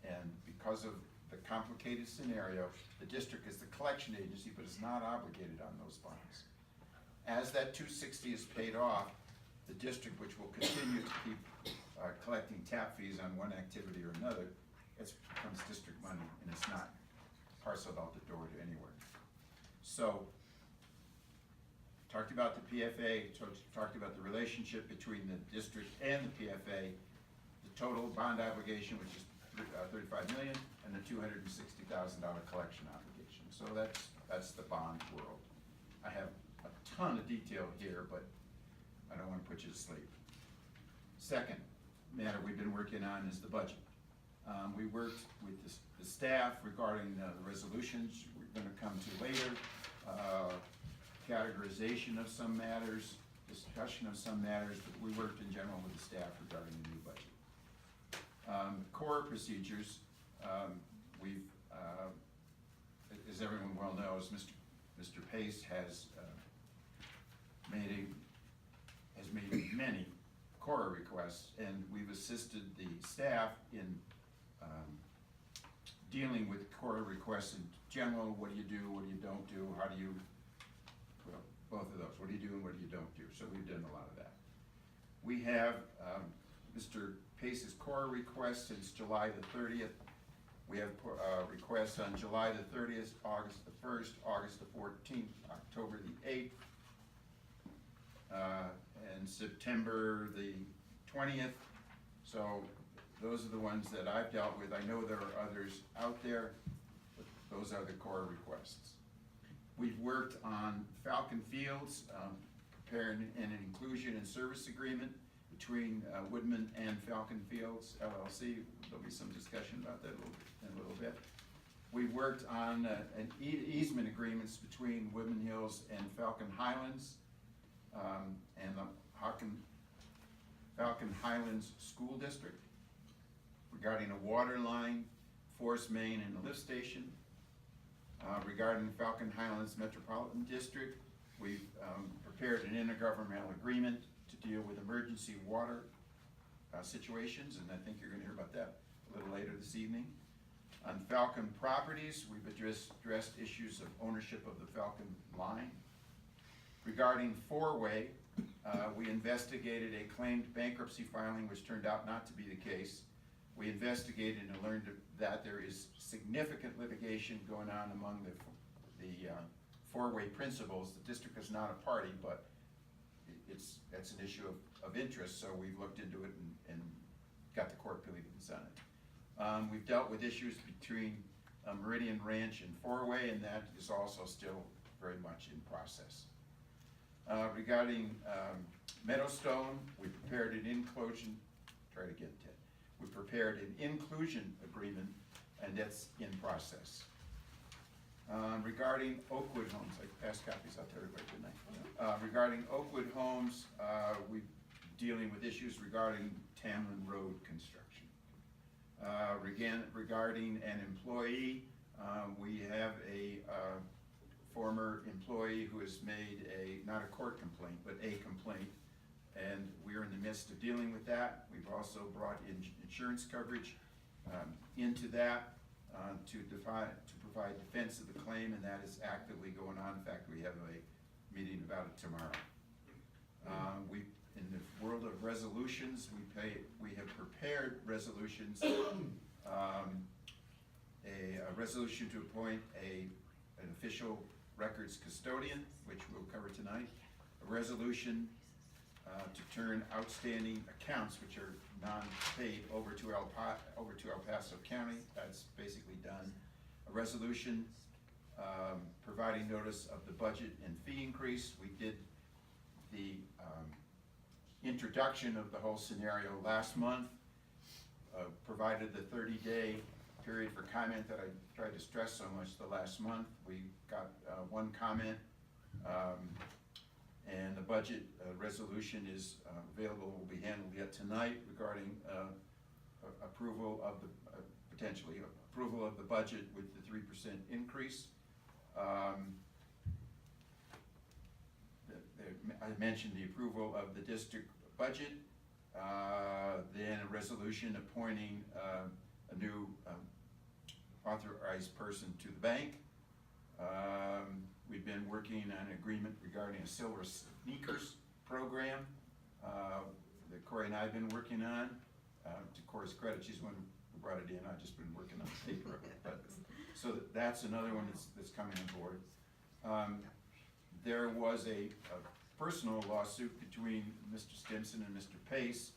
and because of the complicated scenario, the district is the collection agency, but it's not obligated on those bonds. As that 260 is paid off, the district, which will continue to keep collecting tap fees on one activity or another, it becomes district money, and it's not parceled out the door to anywhere. So, talked about the PFA, talked about the relationship between the district and the PFA, the total bond obligation, which is $35 million, and the $260,000 collection obligation. So that's the bond world. I have a ton of detail here, but I don't want to put you to sleep. Second matter we've been working on is the budget. We worked with the staff regarding the resolutions we're going to come to later, categorization of some matters, discussion of some matters, but we worked in general with the staff regarding the new budget. Core procedures, we've, as everyone well knows, Mr. Pace has made many core requests, and we've assisted the staff in dealing with core requests in general. What do you do, what do you don't do, how do you, well, both of those, what do you do and what do you don't do? So we've done a lot of that. We have Mr. Pace's core request since July the 30th. We have requests on July the 30th, August the 1st, August the 14th, October the 8th, and September the 20th. So those are the ones that I've dealt with. I know there are others out there, but those are the core requests. We've worked on Falcon Fields, preparing an inclusion and service agreement between Woodmen and Falcon Fields LLC. There'll be some discussion about that in a little bit. We worked on an easement agreements between Woodmen Hills and Falcon Highlands, and the Falcon Highlands School District regarding a water line, force main, and a lift station. Regarding Falcon Highlands Metropolitan District, we've prepared an intergovernmental agreement to deal with emergency water situations, and I think you're going to hear about that a little later this evening. On Falcon Properties, we've addressed issues of ownership of the Falcon line. Regarding four-way, we investigated a claimed bankruptcy filing, which turned out not to be the case. We investigated and learned that there is significant litigation going on among the four-way principals. The district is not a party, but that's an issue of interest, so we've looked into it and got the court believing on it. We've dealt with issues between Meridian Ranch and four-way, and that is also still very much in process. Regarding Meadowstone, we prepared an inclusion, try it again, Ted. We prepared an inclusion agreement, and that's in process. Regarding Oakwood Homes, I passed copies out to everybody, didn't I? Regarding Oakwood Homes, we're dealing with issues regarding Tamlin Road construction. Regarding an employee, we have a former employee who has made not a court complaint, but a complaint. And we're in the midst of dealing with that. We've also brought in insurance coverage into that to provide defense of the claim, and that is actively going on. In fact, we have a meeting about it tomorrow. In the world of resolutions, we have prepared resolutions. A resolution to appoint an official records custodian, which we'll cover tonight. A resolution to turn outstanding accounts, which are non-paid, over to El Paso County. That's basically done. A resolution providing notice of the budget and fee increase. We did the introduction of the whole scenario last month, provided the 30-day period for comment that I tried to stress so much the last month. We got one comment, and the budget resolution is available, will be handled yet tonight regarding approval of the, potentially approval of the budget with the 3% increase. I mentioned the approval of the district budget, then a resolution appointing a new authorized person to the bank. We've been working on an agreement regarding a silver sneakers program that Corey and I have been working on. To Corey's credit, she's the one who brought it in. I've just been working on the paper. But so that's another one that's coming on board. There was a personal lawsuit between Mr. Stimson and Mr. Pace,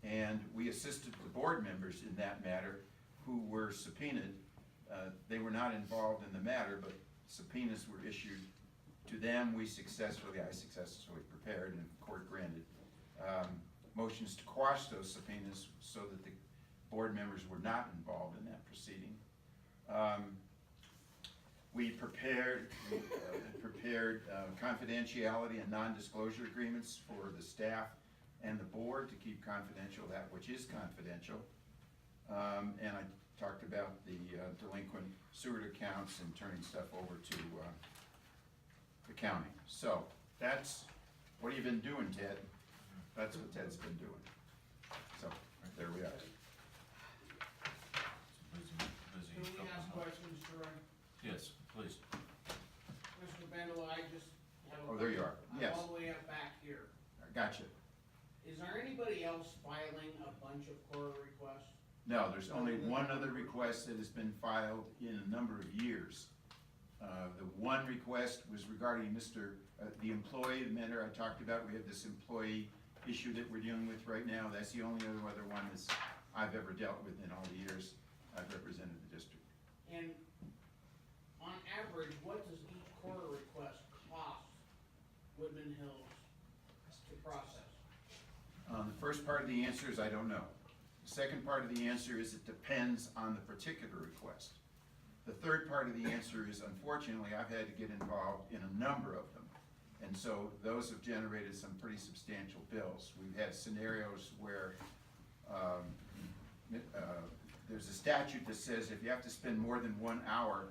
and we assisted the board members in that matter who were subpoenaed. They were not involved in the matter, but subpoenas were issued to them. I successfully prepared and court granted motions to quash those subpoenas so that the board members were not involved in that proceeding. We prepared confidentiality and non-disclosure agreements for the staff and the board to keep confidential that which is confidential. And I talked about the delinquent sewer accounts and turning stuff over to the county. So that's, what have you been doing, Ted? That's what Ted's been doing. So there we are. Busy Can we couple ask of months. questions, Troy? Yes, please. Mr. Bendel, I just have a. Oh, there you are. Yes. I'm all the way up back here. Gotcha. Is there anybody else filing a bunch of core requests? No, there's only one other request that has been filed in a number of years. The one request was regarding the employee, the matter I talked about. We have this employee issue that we're dealing with right now. That's the only other one I've ever dealt with in all the years I've represented the district. And on average, what does each core request cost Woodmen Hills to process? The first part of the answer is I don't know. The second part of the answer is it depends on the particular request. The third part of the answer is, unfortunately, I've had to get involved in a number of them. And so those have generated some pretty substantial bills. We've had scenarios where there's a statute that says if you have to spend more than 1 hour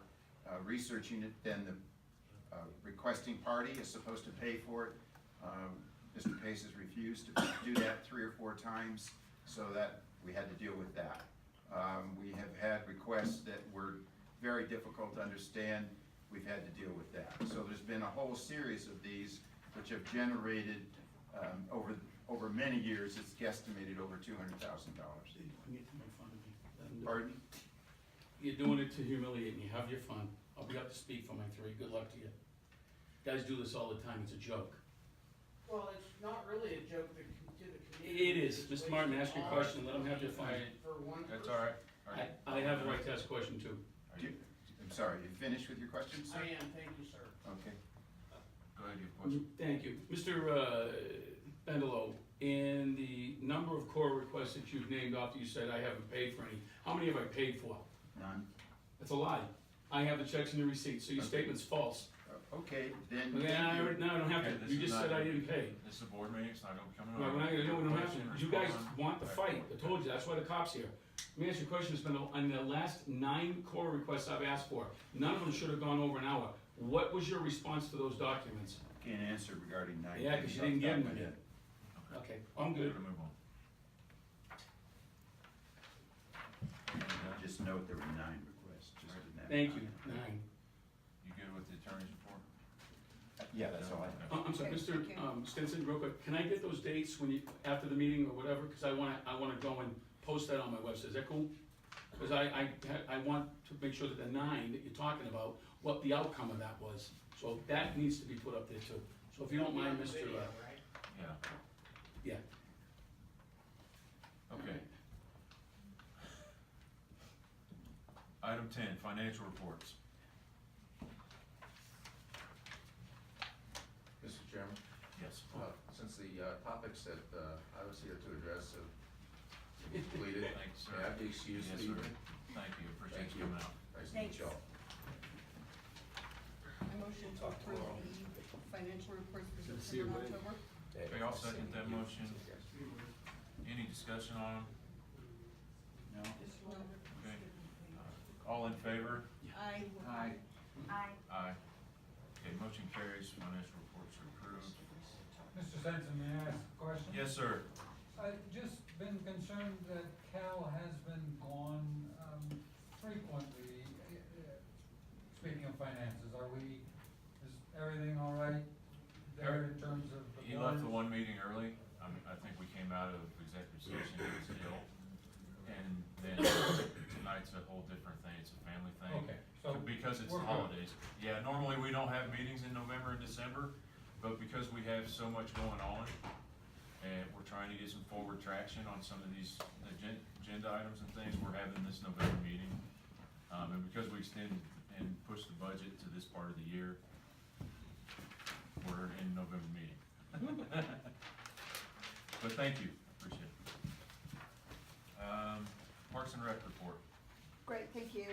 researching it, then the requesting party is supposed to pay for it. Mr. Pace has refused to do that 3 or 4 times, so that we had to deal with that. We have had requests that were very difficult to understand. We've had to deal with that. So there's been a whole series of these which have generated, over many years, it's guesstimated over $200,000. Pardon? You're doing it to humiliate me. Have your fun. I'll be up to speed for my 3. Good luck to you. Guys do this all the time. It's a joke. Well, it's not really a joke to the community. It is. Mr. Martin, ask your question. Let them have their fun. For one That's person. all right. I have the right to ask a question too. I'm sorry, you finished with your question, sir? I am, thank you, sir. Okay. Go ahead, your question. Thank you. Mr. Bendelow, in the number of core requests that you've named after you said I haven't paid for any, how many have I paid for? None? That's a lie. I have the checks and the receipts, so your Okay. statement's false. Okay, then. Okay, no, I don't have Okay, to. this You is just said not- I didn't pay. This is a board meeting, it's not gonna come in. No, we're not gonna, no, we don't have to. You guys want the fight. I told you, that's why the cop's here. Let me ask you a question, Mr. Mendel. On the last 9 core requests I've asked for, none of them should have gone over an hour. What was your response to those documents? Can't answer regarding 9. Yeah, 'cause you didn't give them yet. Okay, I'm We're good. gonna move on. Just note there were 9 requests, just didn't have. Thank you. 9. 9. You good with the attorney's report? Yeah, that's all I have. I'm sorry, Okay, Mr. thank you. Stinson, real quick, can I get those dates when you, after the meeting or whatever? Cause I wanna go and post that on my website, is that cool? Cause I want to make sure that the 9 that you're talking about, what the outcome of that was. So that needs to be put up there too. So if you don't mind, Mr. Video, right? Yeah. Yeah. Okay. Item 10, financial reports. Mr. Chairman, Yes. since the topics that I was here to address have been completed, Thank you, sir. may I be excused Yes, for sir. evening? Thank you, appreciate Thank you you. coming out. Nice to meet Thanks. y'all. I motion to approve the financial reports for Good to see you, September and buddy. October. Okay, I'll second that motion. Yes. Any discussion on them? No? No. Okay. All in favor? Aye. Aye. Aye. Aye. Okay, motion carries, financial reports are approved. Mr. Sensen, may I ask a question? Yes, sir. I've just been concerned that Cal has been gone frequently. Speaking of finances, is everything all right there in terms of the He left the board? one meeting early. I think we came out of executive session, he was ill. And then tonight's a whole different thing, it's a family thing. Okay, so Because it's we're the good. holidays. Yeah, normally we don't have meetings in November and December, but because we have so much going on, and we're trying to get some forward traction on some of these agenda items and things, we're having this November meeting. And because we extended and pushed the budget to this part of the year, we're in November meeting. But thank you, appreciate it. Parks and Rec report. Great, thank you.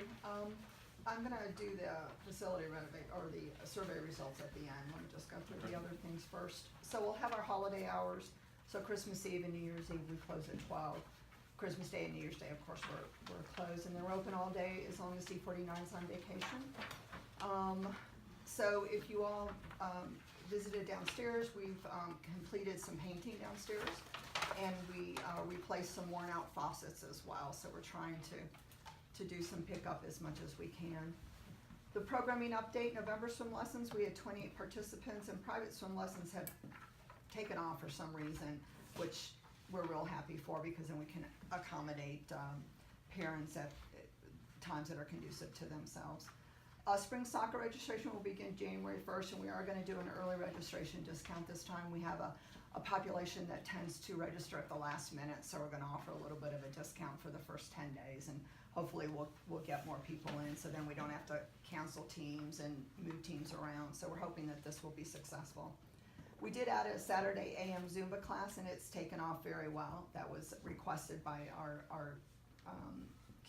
I'm gonna do the facility renovate, or the survey results at the end. Let me just go through the other things first. So we'll have our holiday hours, so Christmas Eve and New Year's Eve, we close at 12. Christmas Day and New Year's Day, of course, we're closed, and they're open all day as long as D49's on vacation. So if you all, visited downstairs, we've, completed some painting downstairs, and we, replaced some worn out faucets as well, so we're trying to do some pickup as much as we can. The programming update, November swim lessons, we had 28 participants, and private swim lessons have taken off for some reason, which we're real happy for, because then we can accommodate, parents at times that are conducive to themselves. Spring soccer registration will begin January 1st, and we are gonna do an early registration discount this time. We have a population that tends to register at the last minute, so we're gonna offer a little bit of a discount for the first 10 days, and hopefully we'll get more people in, so then we don't have to cancel teams and move teams around, so we're hoping that this will be successful. We did add a Saturday AM Zumba class, and it's taken off very well. That was requested by our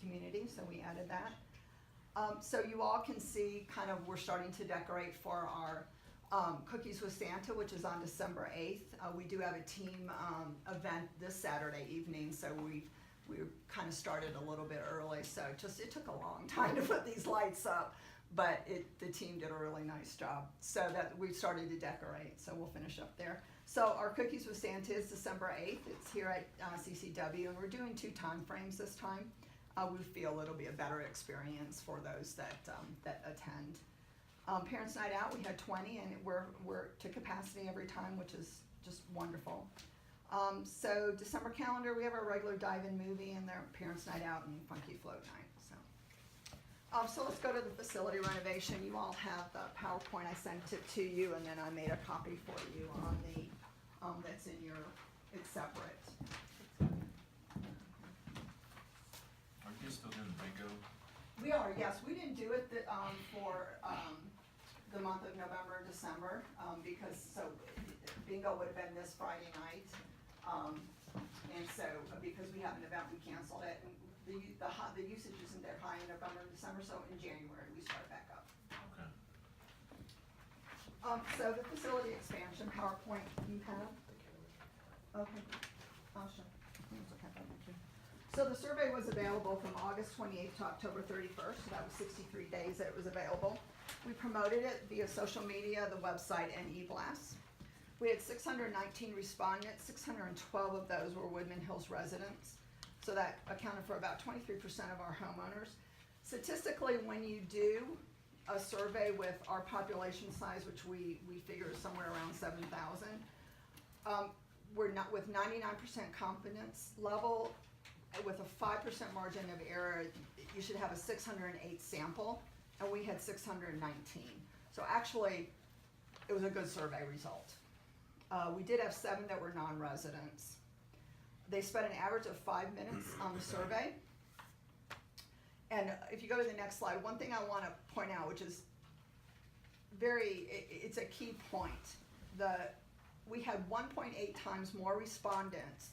community, so we added that. So you all can see kind of, we're starting to decorate for our Cookies with Santa, which is on December 8th. We do have a team event this Saturday evening, so we kind of started a little bit early, so it took a long time to put these lights up, but the team did a really nice job. So that we started to decorate, so we'll finish up there. So our Cookies with Santa is December 8th. It's here at CCW, and we're doing 2 time frames this time. We feel it'll be a better experience for those that attend. Parents' Night Out, we had 20, and we're to capacity every time, which is just wonderful. So December calendar, we have our regular dive-in movie, and their Parents' Night Out and Funky Float Night. So let's go to the facility renovation. You all have the PowerPoint. I sent it to you, and then I made a copy for you on the that's in your. It's separate. Are you still doing the bingo? We are, yes. We didn't do it for the month of November and December, because bingo would have been this Friday night. And so, because we have an event, we canceled it. And the usage isn't that high in November and December, so in January, we start back up. Okay. So the facility expansion PowerPoint you have? Okay. I'll show. It's okay, thank you. So the survey was available from August 28th to October 31st, so that was 63 days that it was available. We promoted it via social media, the website, and e-blasts. We had 619 respondents, 612 of those were Woodmen Hills residents, so that accounted for about 23% of our homeowners. Statistically, when you do a survey with our population size, which we figure is somewhere around 7,000, we're not, with 99% confidence level, with a 5% margin of error, you should have a 608 sample, and we had 619. So actually, it was a good survey result. We did have 7 that were non-residents. They spent an average of 5 minutes on the survey. And if you go to the next slide, one thing I want to point out, which is it's a key point. We had 1.8 times more respondents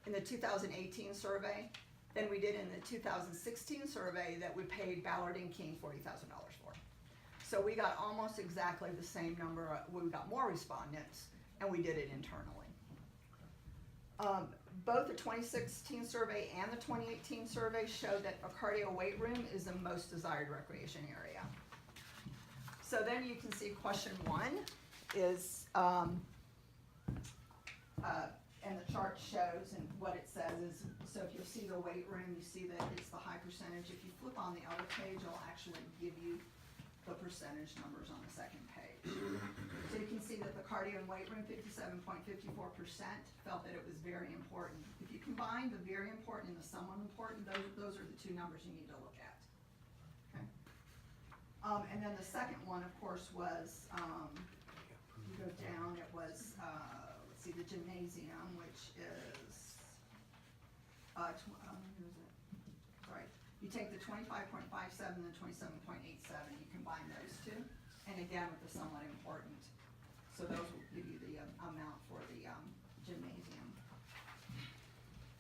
in the 2018 survey than we did in the 2016 survey that we paid Ballard and King $40,000 for. So we got almost exactly the same number. We got more respondents, and we did it internally. Both the 2016 survey and the 2018 survey showed that a cardio weight room is the most desired recreation area. So then you can see question 1 is, and the chart shows, and what it says is, so if you see the weight room, you see that it's the high percentage. If you flip on the other page, it'll actually give you the percentage numbers on the second page. So you can see that the cardio and weight room, 57.54%, felt that it was very important. If you combine the very important and the somewhat important, those are the 2 numbers you need to look at. Okay. And then the second one, of course, was, you go down, it was, let's see, the gymnasium, which is, who is it? Sorry. You take the 25.57 and the 27.87, you combine those 2, and again with the somewhat important. So those will give you the amount for the gymnasium.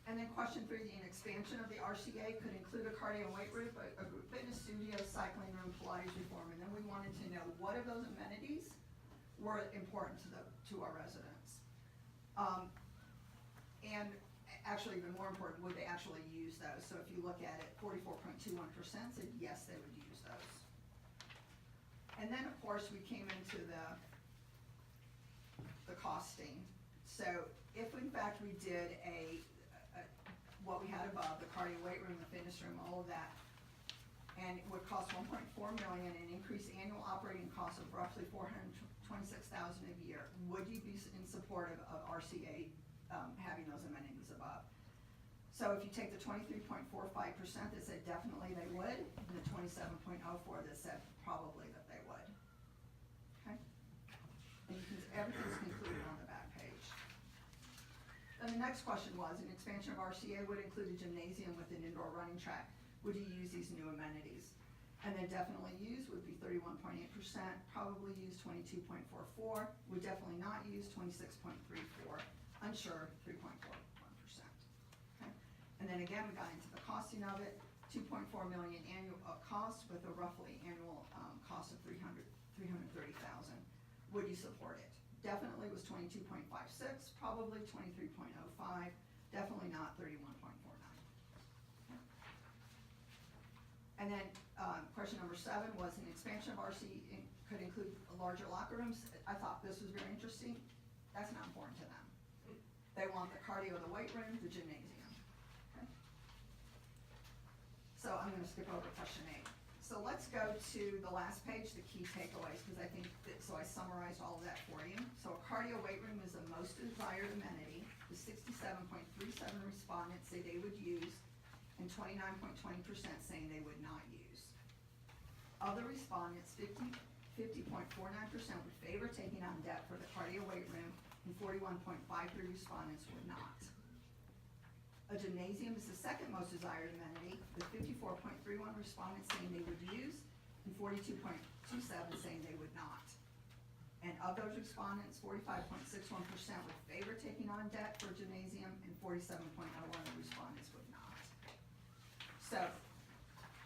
And then question 3, the expansion of the RCA could include a cardio and weight room, a group fitness studio, cycling room, Pilates reform, and then we wanted to know what of those amenities were important to our residents. And actually, even more important, would they actually use those? So if you look at it, 44.21% said yes, they would use those. And then, of course, we came into the costing. So if in fact we did what we had above, the cardio weight room, the fitness room, all of that, and it would cost $1.4 million and increase annual operating costs of roughly $426,000 a year, would you be in support of RCA having those amenities above? So if you take the 23.45% that said definitely they would, and the 27.04 that said probably that they would. Okay? And everything's concluded on the back page. And the next question was, an expansion of RCA would include a gymnasium with an indoor running track. Would you use these new amenities? And then definitely use would be 31.8%, probably use 22.44, would definitely not use 26.34, unsure 3.41%. Okay? And then again, we got into the costing of it, 2.4 million annual cost with a roughly annual cost of $330,000. Would you support it? Definitely was 22.56, probably 23.05, definitely not 31.49. Okay. And then question number 7 was an expansion of RC could include larger locker rooms. I thought this was very interesting. That's not important to them. They want the cardio, the weight room, the gymnasium. Okay. So I'm going to skip over question 8. So let's go to the last page, the key takeaways, because I think so I summarized all of that for you. So a cardio weight room is the most desired amenity. The 67.37 respondents say they would use, and 29.20% saying they would not use. Of the respondents, 50.49% would favor taking on debt for the cardio weight room, and 41.53 respondents would not. A gymnasium is the second most desired amenity, with 54.31 respondents saying they would use, and 42.27 saying they would not. And of those respondents, 45.61% would favor taking on debt for a gymnasium, and 47.01 respondents would not. So,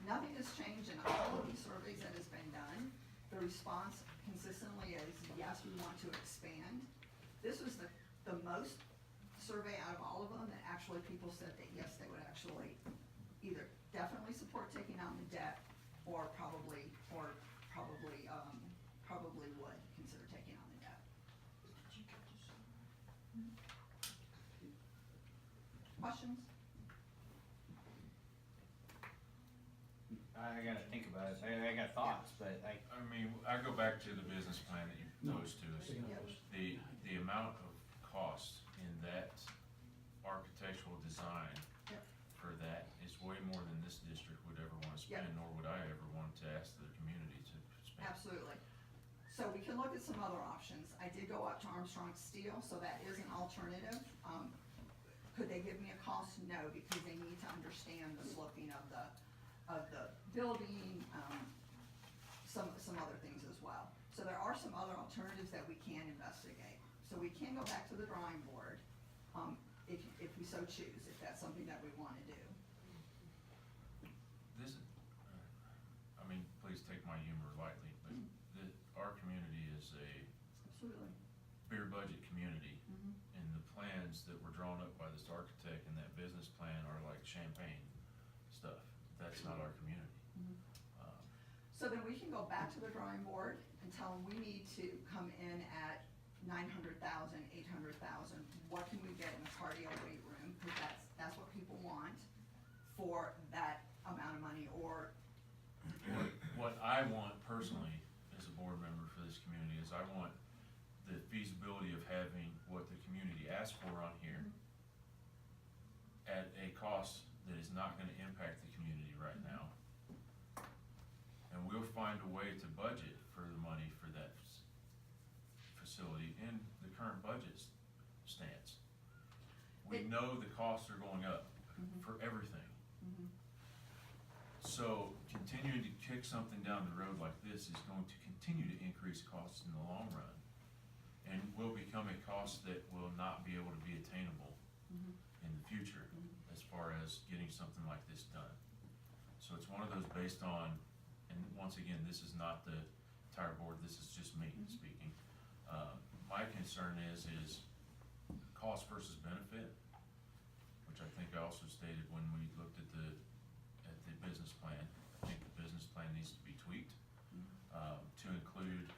nothing has changed in all of these surveys that has been done. The response consistently is, yes, we want to expand. This was the most survey out of all of them, that actually people said that yes, they would actually either definitely support taking on the debt, or probably would consider taking on the debt. Questions? I gotta think about it, I got thoughts, but I mean, I go back to the business plan that you proposed to us. The amount of cost in that architectural design Yep. for that is way more than this district would ever wanna spend, Yep. nor would I ever want to ask the community to spend. Absolutely. So we can look at some other options. I did go up to Armstrong Steel, so that is an alternative. Could they give me a cost? No, because they need to understand the sloping of the building, some other things as well. So there are some other alternatives that we can investigate. So we can go back to the drawing board, if we so choose, if that's something that we wanna do. This, I mean, please take my humor lightly, but our community is a Absolutely. beer budget community. Mhm. And the plans that were drawn up by this architect and that business plan are like champagne stuff. That's not our community. So then we can go back to the drawing board and tell them we need to come in at 900,000, 800,000. What can we get in the cardio weight room? Because that's what people want for that amount of money, or, What I want personally as a board member for this community is I want the feasibility of having what the community asked for on here at a cost that is not gonna impact the community right now. And we'll find a way to budget for the money for that facility in the current budget stance. We know the costs are going up for everything. So continuing to kick something down the road like this is going to continue to increase costs in the long run. And will become a cost that will not be able to be attainable in the future as far as getting something like this done. So it's one of those based on, and once again, this is not the entire board, this is just me speaking. My concern is cost versus benefit, which I think I also stated when we looked at the business plan. I think the business plan needs to be tweaked, to include,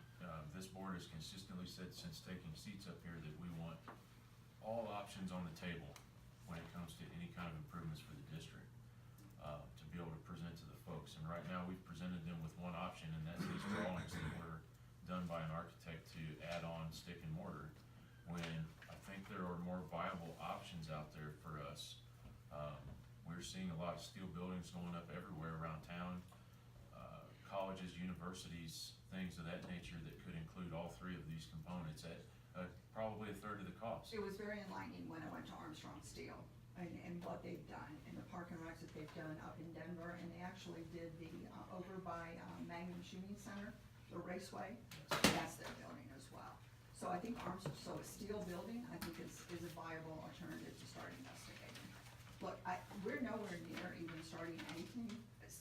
this board has consistently said since taking seats up here that we want all options on the table when it comes to any kind of improvements for the district, to be able to present to the folks. And right now, we've presented them with one option, and that's these drawings that were done by an architect to add on stick and mortar, when I think there are more viable options out there for us. We're seeing a lot of steel buildings going up everywhere around town, colleges, universities, things of that nature that could include all three of these components at probably a third of the cost. it was very enlightening when I went to Armstrong Steel and what they've done, and the park and recs that they've done up in Denver, and they actually did the, over by Magnum Shooting Center, the raceway, that's their building as well. So I think so a steel building, I think is a viable alternative to start investigating. Look, we're nowhere near even starting anything,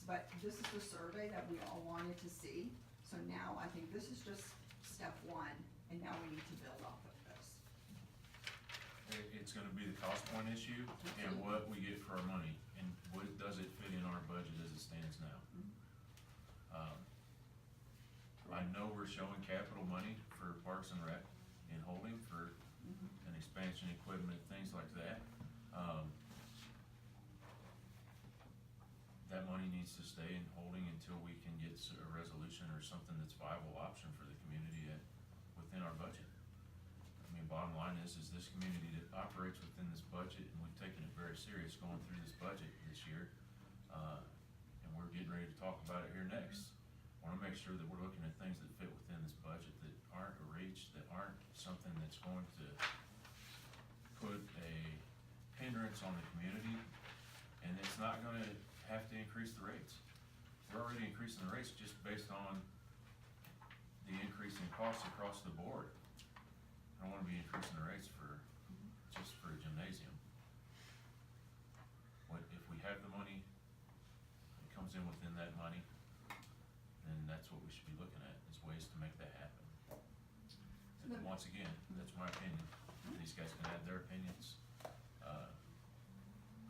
but this is the survey that we all wanted to see. So now I think this is just step one, and now we need to build off of this. It's gonna be the cost point issue and what we get for our money, and does it fit in our budget as it stands now? I know we're showing capital money for Parks and Rec in holding for an expansion equipment, things like that. That money needs to stay in holding until we can get a resolution or something that's viable option for the community within our budget. I mean, bottom line is this community that operates within this budget, and we've taken it very serious going through this budget this year. And we're getting ready to talk about it here next. Wanna make sure that we're looking at things that fit within this budget, that aren't a reach, that aren't something that's going to put a hindrance on the community, and it's not gonna have to increase the rates. We're already increasing the rates just based on the increase in costs across the board. I don't wanna be increasing the rates just for a gymnasium. If we have the money, it comes in within that money, then that's what we should be looking at, is ways to make that happen. And once again, that's my opinion. These guys can add their opinions.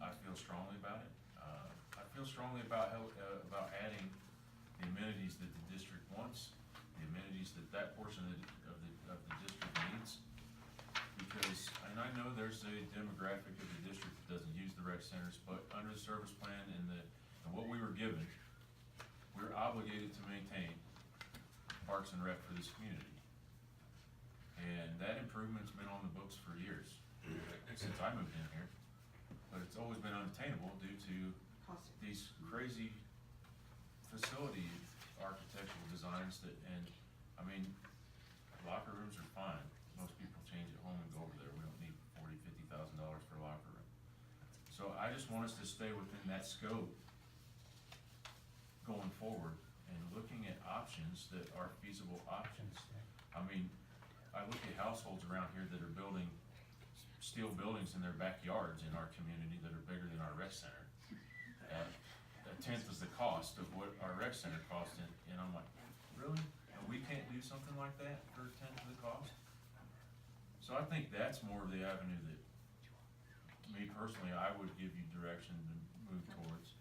I feel strongly about it. I feel strongly about about adding the amenities that the district wants, the amenities that that portion of the district needs. Because, and I know there's a demographic of the district that doesn't use the rec centers, but under the service plan and what we were given, we're obligated to maintain Parks and Rec for this community. And that improvement's been on the books for years, since I moved in here. But it's always been unattainable due to Cost. these crazy facility architectural designs that, and, I mean, locker rooms are fine. Most people change at home and go over there. We don't need $40,000-$50,000 for a locker room. So I just want us to stay within that scope going forward and looking at options that are feasible options. I mean, I look at households around here that are building steel buildings in their backyards in our community that are bigger than our rec center. A tenth is the cost of what our rec center costs, and I'm like, really? And we can't do something like that for a tenth of the cost? So I think that's more of the avenue that, me personally, I would give you direction to move towards.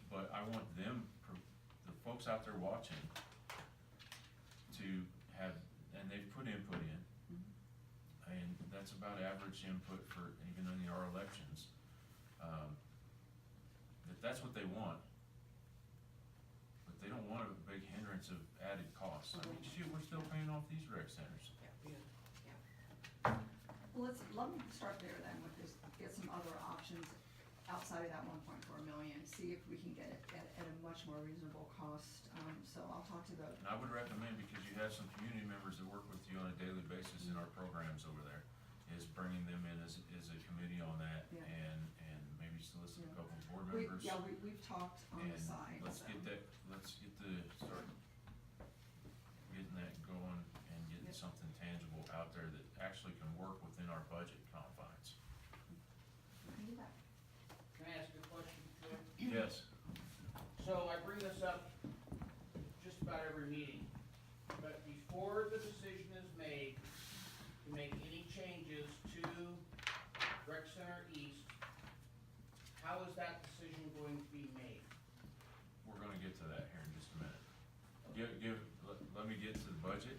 But I want them, the folks out there watching, to have, and they've put input in, and that's about average input for even in our elections. That's what they want, but they don't want a big hindrance of added costs. I mean, shoot, we're still paying off these rec centers. Well, let me start there then with this, get some other options outside of that 1.4 million, see if we can get it at a much more reasonable cost. So I'll talk to the, And I would recommend, because you have some community members that work with you on a daily basis in our programs over there, is bringing them in as a committee on that, Yeah. and maybe solicit a couple of board we, members. yeah, we've talked on the And side, let's so. get start getting that going and getting Yep. something tangible out there that actually can work within our budget confines. We can do that. Can I ask a question, Joy? Yes, So I bring this up just about every meeting, but before the decision is made to make any changes to Rec Center East, how is that decision going to be made? we're gonna get to that here in just a minute. Let me get to the budget,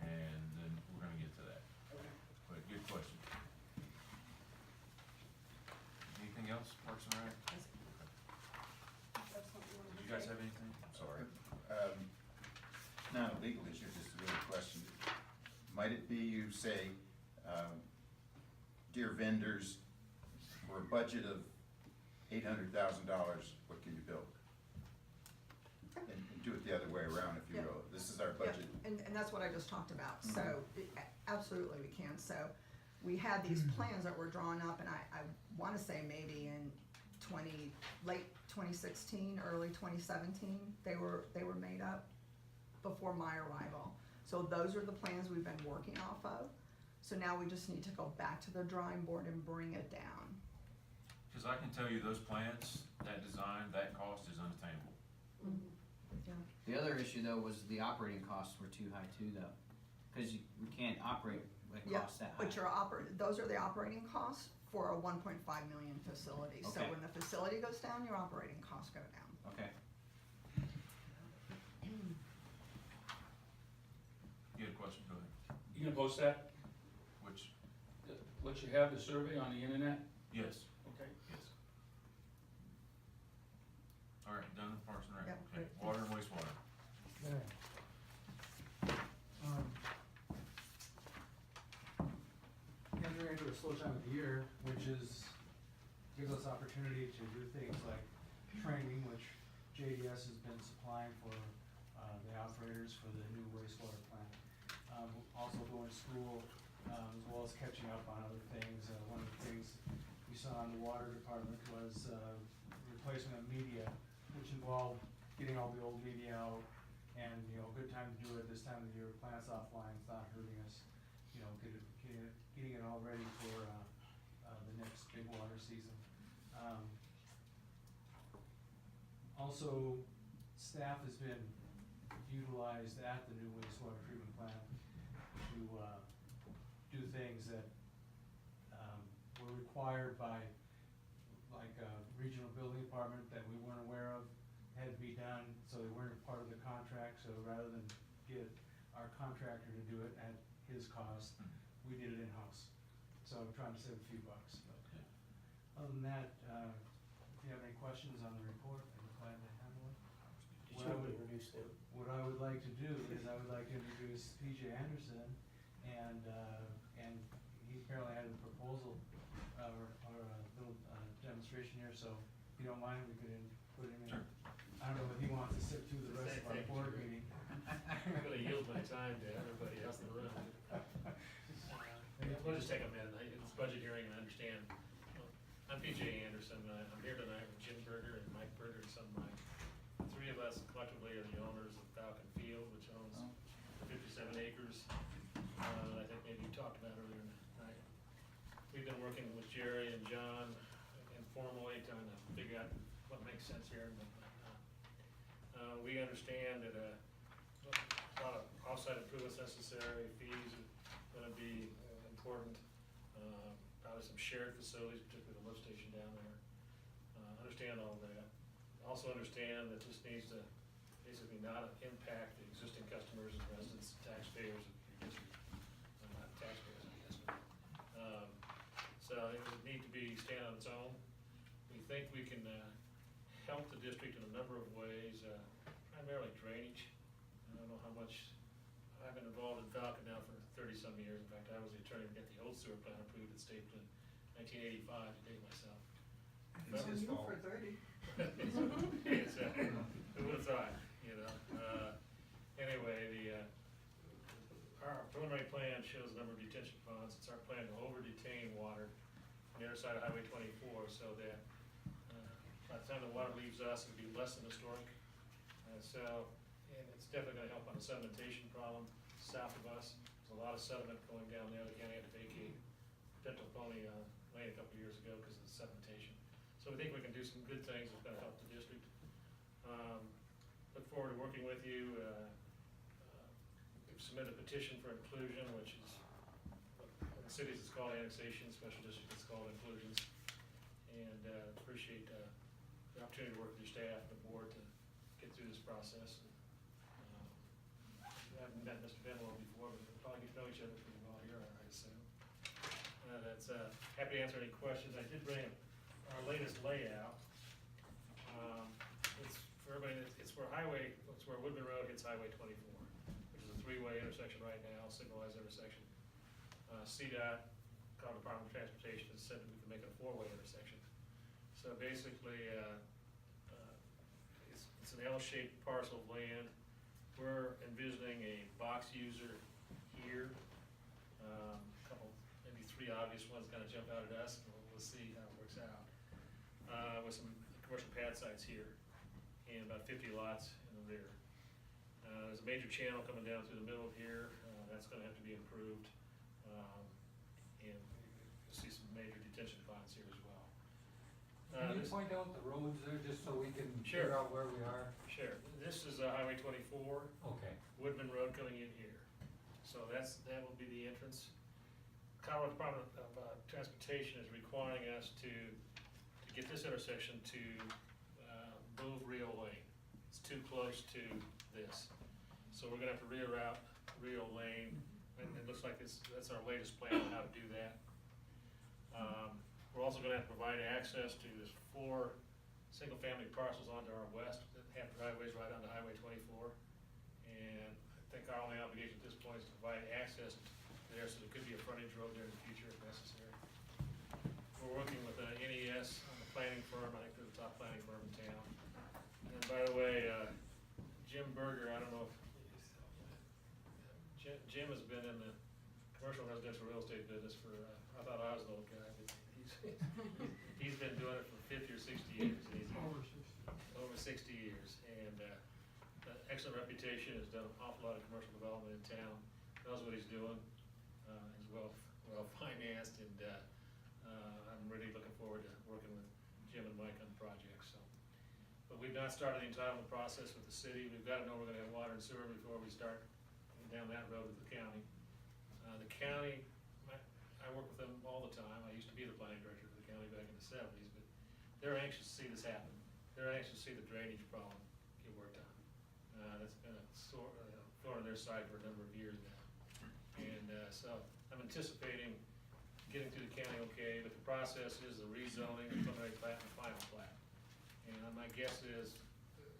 and then we're gonna get to that. Okay. But good question. Anything else, Parks and Rec? Do you guys have anything? I'm sorry. Not a legal issue, just a real question. Might it be you say, dear vendors, for a budget of $800,000, what can you build? And do it the other way around, if you Yeah. will. This is our Yeah, budget. and that's what I just talked about, so, absolutely we can, so, we had these plans that were drawn up, and I wanna say maybe in late 2016, early 2017, they were made up before my arrival. So those are the plans we've been working off of, so now we just need to go back to the drawing board and bring it down. Cause I can tell you those plans, that design, that cost is unattainable. Yeah. The other issue though was the operating costs were too high too though, cause we can't operate at Yeah, costs that high. but those are the operating costs for a 1.5 million facility. So Okay. when the facility goes down, your operating costs go down. Okay, You had a question, go ahead. You gonna post that? Which, Let you have the survey on the internet? yes, Okay. yes. All right, done with Parks and Rec. Yep, Okay, great. water and wastewater. Okay. Entering into a slow time of the year, which gives us opportunity to do things like training, which JDS has been supplying for, the operators for the new wastewater plant. Also going to school, as well as catching up on other things. One of the things we saw in the water department was, replacement of media, which involved getting all the old media out, and, good time to do it this time of the year, plants offline, it's not hurting us, getting it all ready for, the next big water season. Also, staff has been utilized at the new wastewater treatment plant to, do things that, were required by, like a regional building department that we weren't aware of, had to be done, so they weren't part of the contract, so rather than get our contractor to do it at his cost, we did it in-house. So I'm trying to save a few bucks, but other than that, if you have any questions on the report, I'd be glad to handle it. Did you want to introduce him? What I would like to do is I would like to introduce PJ Anderson, and he apparently had a proposal, or a little demonstration here, so if you don't mind, we could put him in. Sure. I don't know if he wants to sit through the rest of our board meeting. I'm gonna yield my time to everybody else in the room. We'll just take a minute, it's budget hearing and I understand. I'm PJ Anderson, I'm here tonight with Jim Berger and Mike Berger and son Mike. The three of us collectively are the owners of Falcon Field, which owns 57 acres, that I think maybe you talked about earlier tonight. We've been working with Jerry and John informally, trying to figure out what makes sense here and what not. We understand that a lot of offsite improvements necessary, fees are gonna be important. Probably some shared facilities, particularly the lift station down there. Understand all that. Also understand that this needs to basically not impact the existing customers and residents, taxpayers of your district. Not taxpayers, I guess, but, so it would need to be stand on its own. We think we can help the district in a number of ways, primarily drainage. I don't know how much, I've been involved in Falcon now for 30-some years. In fact, I was the attorney to get the old sewer plant approved at Stapleton in 1985, to date myself. It's his You fault. for 30. Who would have thought, you know? Anyway, our preliminary plan shows a number of detention ponds. It's our plan to over-detain water on the other side of Highway 24, so that by the time the water leaves us, it'll be less than historic. And it's definitely gonna help on the sedimentation problem south of us. There's a lot of sediment going down there. The county had to vacate Pinto Pony Lane a couple of years ago because of the sedimentation. So we think we can do some good things that's gonna help the district. Look forward to working with you. We've submitted a petition for inclusion, which is, in the cities it's called annexation, special district it's called inclusions. And appreciate the opportunity to work with your staff and the board to get through this process. I haven't met Mr. Benwell before, but we'll probably get to know each other pretty well here, I assume. That's happy to answer any questions. I did bring our latest layout. It's for everybody. It's where Woodmen Road hits Highway 24, which is a three-way intersection right now, signalized intersection. CDOT, Colorado Department of Transportation, has said that we can make it a four-way intersection. So basically, it's an L-shaped parcel of land. We're envisioning a box user here. Couple, maybe three obvious ones kind of jump out at us, and we'll see how it works out. With some commercial pad sites here and about 50 lots in the rear. There's a major channel coming down through the middle of here. That's gonna have to be improved. And you'll see some major detention ponds here as well. Can you point out the roads there, just so we can Sure. figure out where we are? Sure. This is Highway 24. Okay. Woodman Road coming in here. So that will be the entrance. Colorado Department of Transportation is requiring us to get this intersection to move Rio Lane. It's too close to this. So we're gonna have to reroute Rio Lane, and it looks like that's our latest plan on how to do that. We're also gonna have to provide access to this 4 single-family parcels onto our west that have driveways right onto Highway 24. And I think our only obligation at this point is to provide access there, so there could be a frontage road there in the future if necessary. We're working with NES on the planning firm. I think they're the top planning firm in town. And by the way, Jim Berger, I don't know if, Jim has been in the commercial residential real estate business for, I thought I was an old guy, but he's been doing it for 50 or 60 years. And he's over 60 years. And excellent reputation, has done an awful lot of commercial development in town, knows what he's doing. He's well financed, and I'm really looking forward to working with Jim and Mike on the project. So, but we've not started the entitlement process with the city. We've got to know we're going to have water and sewer before we start down that road with the county. The county, I work with them all the time. I used to be the planning director for the county back in the 70s, but they're anxious to see this happen. They're anxious to see the drainage problem get worked on. That's been a thorn on their side for a number of years now. And, so I'm anticipating getting through the county okay, but the process is the rezoning, the preliminary plat, and the final plat. And my guess is,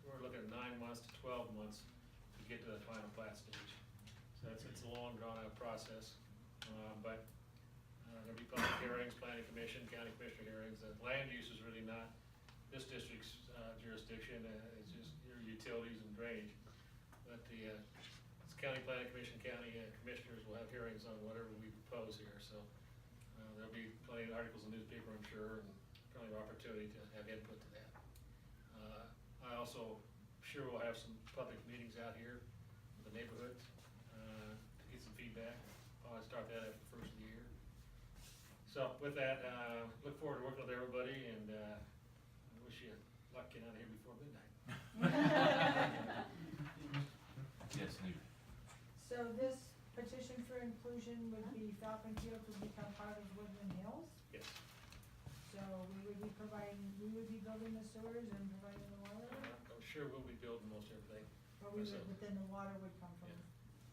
we're looking at 9 months to 12 months to get to the final plat stage. So it's a long, drawn-out process, but there'll be public hearings, planning commission, county commissioner hearings. The land use is really not this district's jurisdiction, it's just your utilities and drainage. But the county planning commission, county commissioners will have hearings on whatever we propose here, so there'll be plenty of articles in the newspaper, I'm sure, and plenty of opportunity to have input to that. I also sure we'll have some public meetings out here in the neighborhood to get some feedback. I'll start that after the first of the year. So with that, look forward to working with everybody, and I wish you luck getting out of here before midnight. Yes, Nita. So this petition for inclusion would be Falcon Field would become part of Woodmen Hills? Yes. So we would be building the sewers and providing the water? I'm sure we'll be building most everything. But but then the water would come from?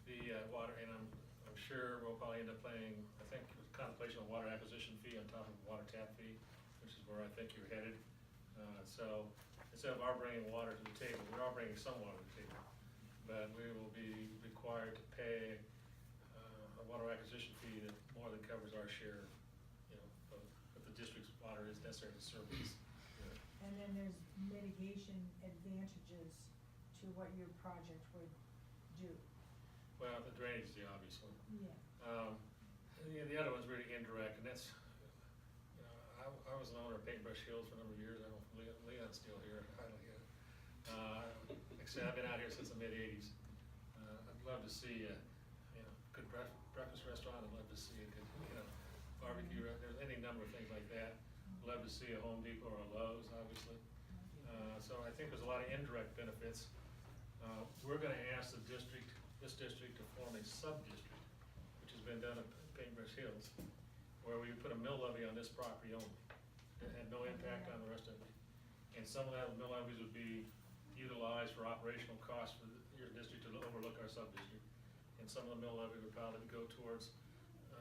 The water, and I'm sure we'll probably end up paying, I think, contemplation of water acquisition fee on top of water tap fee, which is where I think you're headed. So instead of our bringing water to the table, we are bringing some water to the table, but we will be required to pay a water acquisition fee that more than covers our share, you know, of what the district's water is necessary to service. And then there's mitigation advantages to what your project would do? Well, the drainage is the obvious one. Yeah. The other one's really indirect, and that's, you know, I was an owner of Paintbrush Hills for a number of years. I don't know if Leon's still here, I don't get it. Like I said, I've been out here since the mid-80s. I'd love to see, you know, good breakfast restaurant. I'd love to see a good, you know, barbecue. There's any number of things like that. I'd love to see a Home Depot or a Lowe's, obviously. So I think there's a lot of indirect benefits. We're gonna ask this district to form a sub-district, which has been done at Paintbrush Hills, where we put a mill levy on this property only. It had no impact on the rest of it. And some of that mill levies would be utilized for operational costs for your district to overlook our sub-district. And some of the mill levy would probably go towards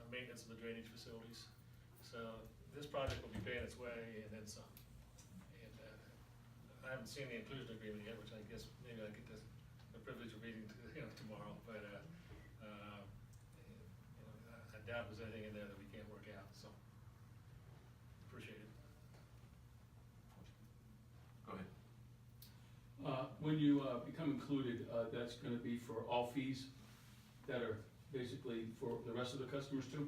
maintenance of the drainage facilities. So this project will be paying its way and then some. And I haven't seen the inclusion agreement yet, which I guess maybe I get the privilege of reading tomorrow, but I doubt there's anything in there that we can't work out, so appreciate it. Go ahead. When you become included, that's gonna be for all fees that are basically for the rest of the customers too?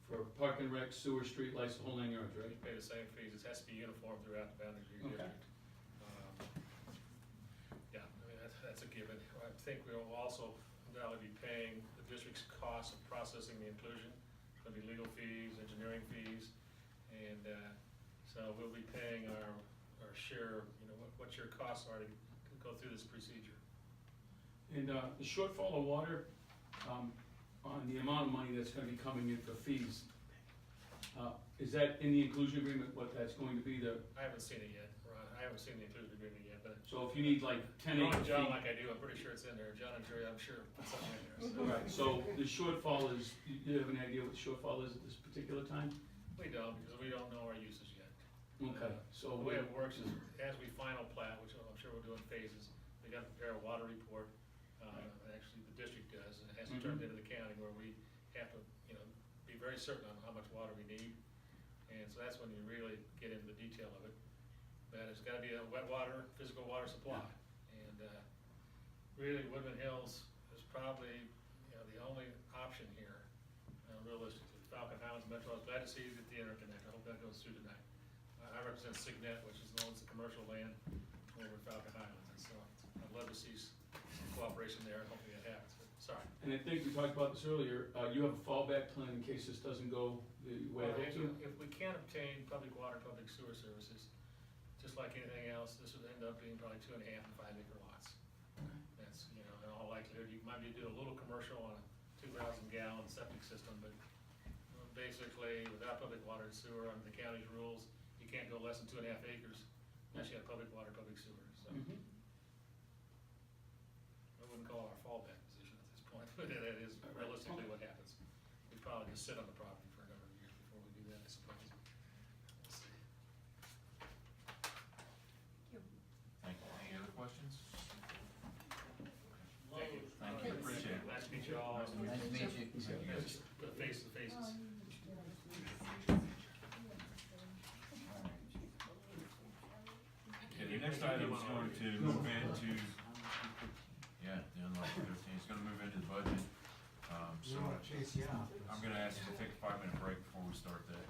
For park and rec, sewer, street lights, the whole 9 yards, right? We pay the same fees. It has to be uniform throughout the boundaries of your Okay. district. Yeah, I mean, that's a given. I think we'll also undoubtedly be paying the district's cost of processing the inclusion. There'll be legal fees, engineering fees, and so we'll be paying our share, you know, what your costs are to go through this procedure. And the shortfall of water, on the amount of money that's gonna be coming in for fees, is that in the inclusion agreement, what that's going to be, I haven't seen it yet, Ron. I haven't seen the inclusion agreement yet, but so if you need like 10 knowing acre John feet? like I do, I'm pretty sure it's in there. John and Jerry, I'm sure put something in there. So. Right, so the shortfall is, you have an idea what the shortfall is at this particular time? We don't, because we don't know our uses yet. Okay, so The way it works is, as we final plat, which I'm sure we'll do in phases, we gotta prepare a water report. Actually, the district does, and it has to turn it into the county, where we have to, you know, be very certain on how much water we need. And so that's when you really get into the detail of it. But it's gotta be a wet water, physical water supply. And, really, Woodmen Hills is probably, you know, the only option here, realistically. Falcon Highlands Metro, I was glad to see you get the interconnect. I hope that goes through tonight. I represent Signet, which is owns the commercial land over at Falcon Highlands, and so I'd love to see some cooperation there, and hopefully it happens, but sorry. And I think we talked about this earlier, you have a fallback plan in case this doesn't go the way I hope to? If we can't obtain public water, public sewer services, just like anything else, this would end up being probably 2.5 and 5 acre lots. That's, you know, in all likelihood, you might be doing a little commercial on a 2,000 gallon septic system, but basically, without public water and sewer, under the county's rules, you can't go less than 2.5 acres unless you have public water, public sewer, so. Mhm. I wouldn't call it our fallback position at this point, but that is realistically what happens. We probably just sit on the property for a number of years before we do that, I suppose. We'll see. Thank you. Any other questions? Thank you. Thank you, appreciate it. Nice to meet you all. Nice to meet Nice to meet you. Thank you, guys. The face to faces. Okay, the next item is going to move into, yeah, the unlock 13, it's gonna move into the budget. So I'm gonna ask you to take a 5-minute break before we start that.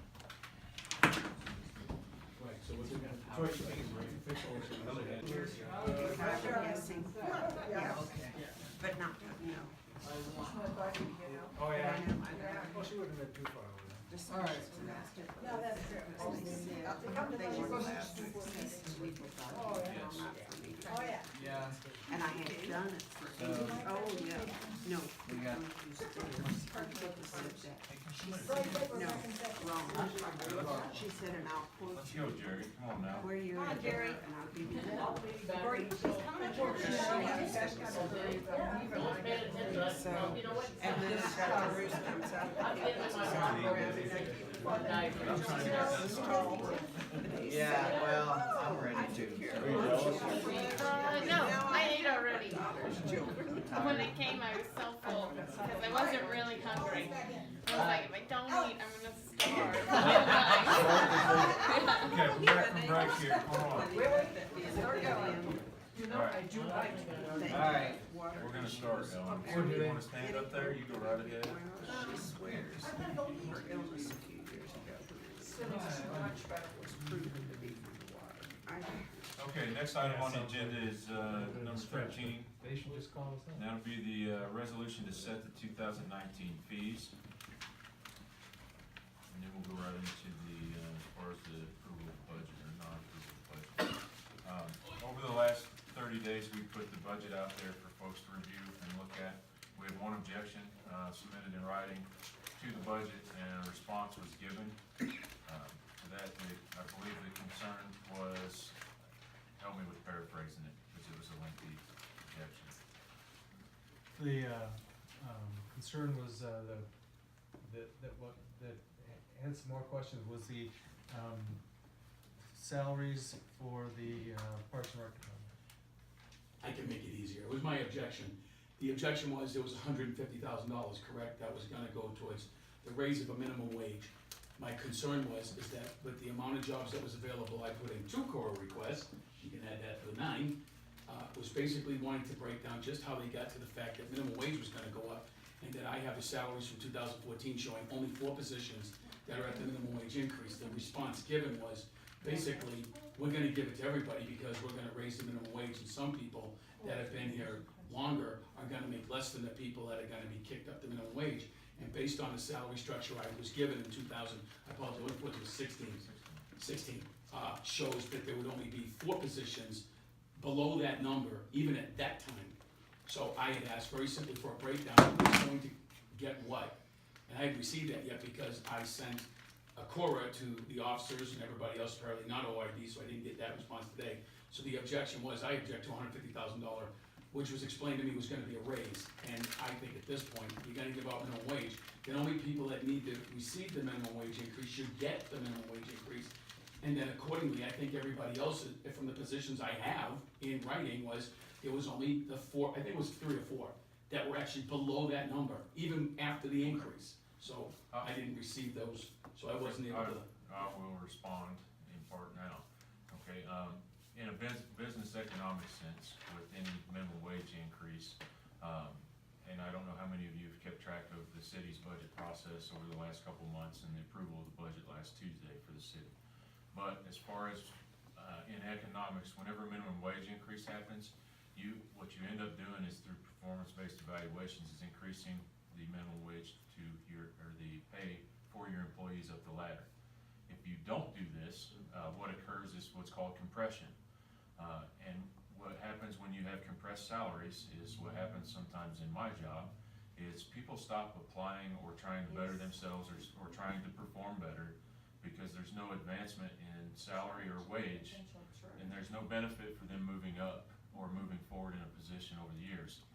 Right, so what's it gonna, Troy, you think it's right, official, or something like that? Guessing. Yeah, okay. But not, no. Oh, yeah? Well, she wouldn't have been too far away. All right. No, that's true. Oh, yeah. Yeah. And I had done it for, oh, yeah, no. We got, No, wrong. She said an output. Let's go, Jerry, come on now. Where you at, Jerry? And I'll give you that. So, and then Bruce comes out. yeah, well, I'm ready to. No, I ate already. When it came, I was so full because I wasn't really hungry. I was like, if I don't eat, I'm gonna starve. Okay, we're back from break here, come on. Alright. We're gonna start, Ellen. You wanna stand up there, you go right ahead. She swears her illness a few years ago. So much better was proven to be from the water. Okay, next item on the agenda is, number 13. They should just call us in. That'll be the, resolution to set the 2019 fees. And then we'll go right into the, as far as the approval of the budget or non-approval of the budget. Over the last 30 days, we put the budget out there for folks to review and look at. We had one objection, submitted in writing to the budget, and a response was given. To that, I believe the concern was, help me with paraphrasing it, because it was a lengthy objection. The, concern was, that had some more questions was the, salaries for the, Parks and Rec department. I can make it easier. It was my objection. The objection was there was $150,000, correct? That was gonna go towards the raise of a minimum wage. My concern was, is that with the amount of jobs that was available, I put in 2 core requests, you can add that to the 9, was basically wanting to break down just how they got to the fact that minimum wage was gonna go up, and that I have the salaries from 2014 showing only 4 positions that are at the minimum wage increase. The response given was, basically, we're gonna give it to everybody because we're gonna raise the minimum wage, and some people that have been here longer are gonna make less than the people that are gonna be kicked up the minimum wage. And based on the salary structure I was given in 2000, I apologize, what was it, 16, shows that there would only be 4 positions below that number, even at that time. So I had asked very simply for a breakdown of who's going to get what. And I hadn't received that yet because I sent a Cora to the officers and everybody else, apparently not OID, so I didn't get that response today. So the objection was, I object to $150,000, which was explained to me was gonna be a raise. And I think at this point, you're gonna give out minimum wage, then only people that need to receive the minimum wage increase should get the minimum wage increase. And then accordingly, I think everybody else, from the positions I have in writing, was, it was only the 4, I think it was 3 or 4, that were actually below that number, even after the increase. So I didn't receive those, so I wasn't able to. I will respond in part now. Okay, in a business economic sense, with any minimum wage increase, and I don't know how many of you have kept track of the city's budget process over the last couple of months and the approval of the budget last Tuesday for the city. But as far as in economics, whenever a minimum wage increase happens, what you end up doing is through performance-based evaluations is increasing the minimum wage to the pay for your employees up the ladder. If you don't do this, what occurs is what's called compression. And what happens when you have compressed salaries is what happens sometimes in my job is people stop applying or trying to better themselves or trying to perform better because there's no advancement in salary or wage, and there's no benefit for them moving up or moving forward in a position over the years.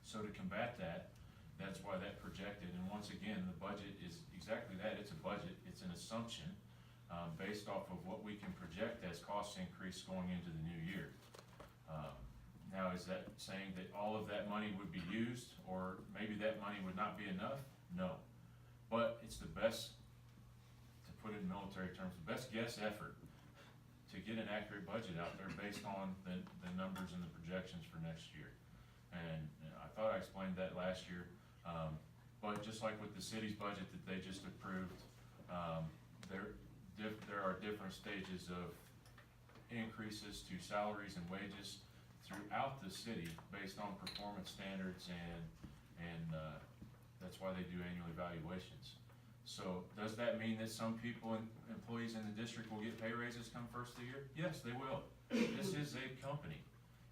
So to combat that, that's why that projected, and once again, the budget is exactly that, it's a budget, it's an assumption, based off of what we can project as cost increase going into the new year. Now, is that saying that all of that money would be used, or maybe that money would not be enough? No. But it's the best, to put it in military terms, the best guess effort to get an accurate budget out there based on the numbers and the projections for next year. And I thought I explained that last year, but just like with the city's budget that they just approved, there are different stages of increases to salaries and wages throughout the city based on performance standards, and that's why they do annual evaluations. So does that mean that some people, employees in the district will get pay raises come first of the year? Yes, they will. This is a company.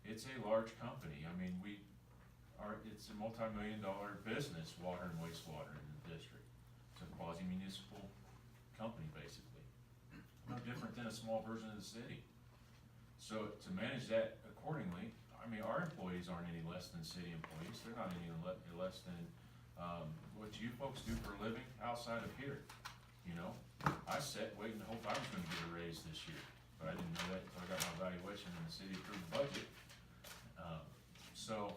It's a large company. I mean, it's a multi-million-dollar business, water and wastewater in the district. It's a quasi-municipal company, basically. No different than a small version of the city. So to manage that accordingly, I mean, our employees aren't any less than city employees. They're not any less than what you folks do for a living outside of here. You know, I sat waiting to hope I was gonna get a raise this year, but I didn't know that until I got my evaluation and the city approved the budget. So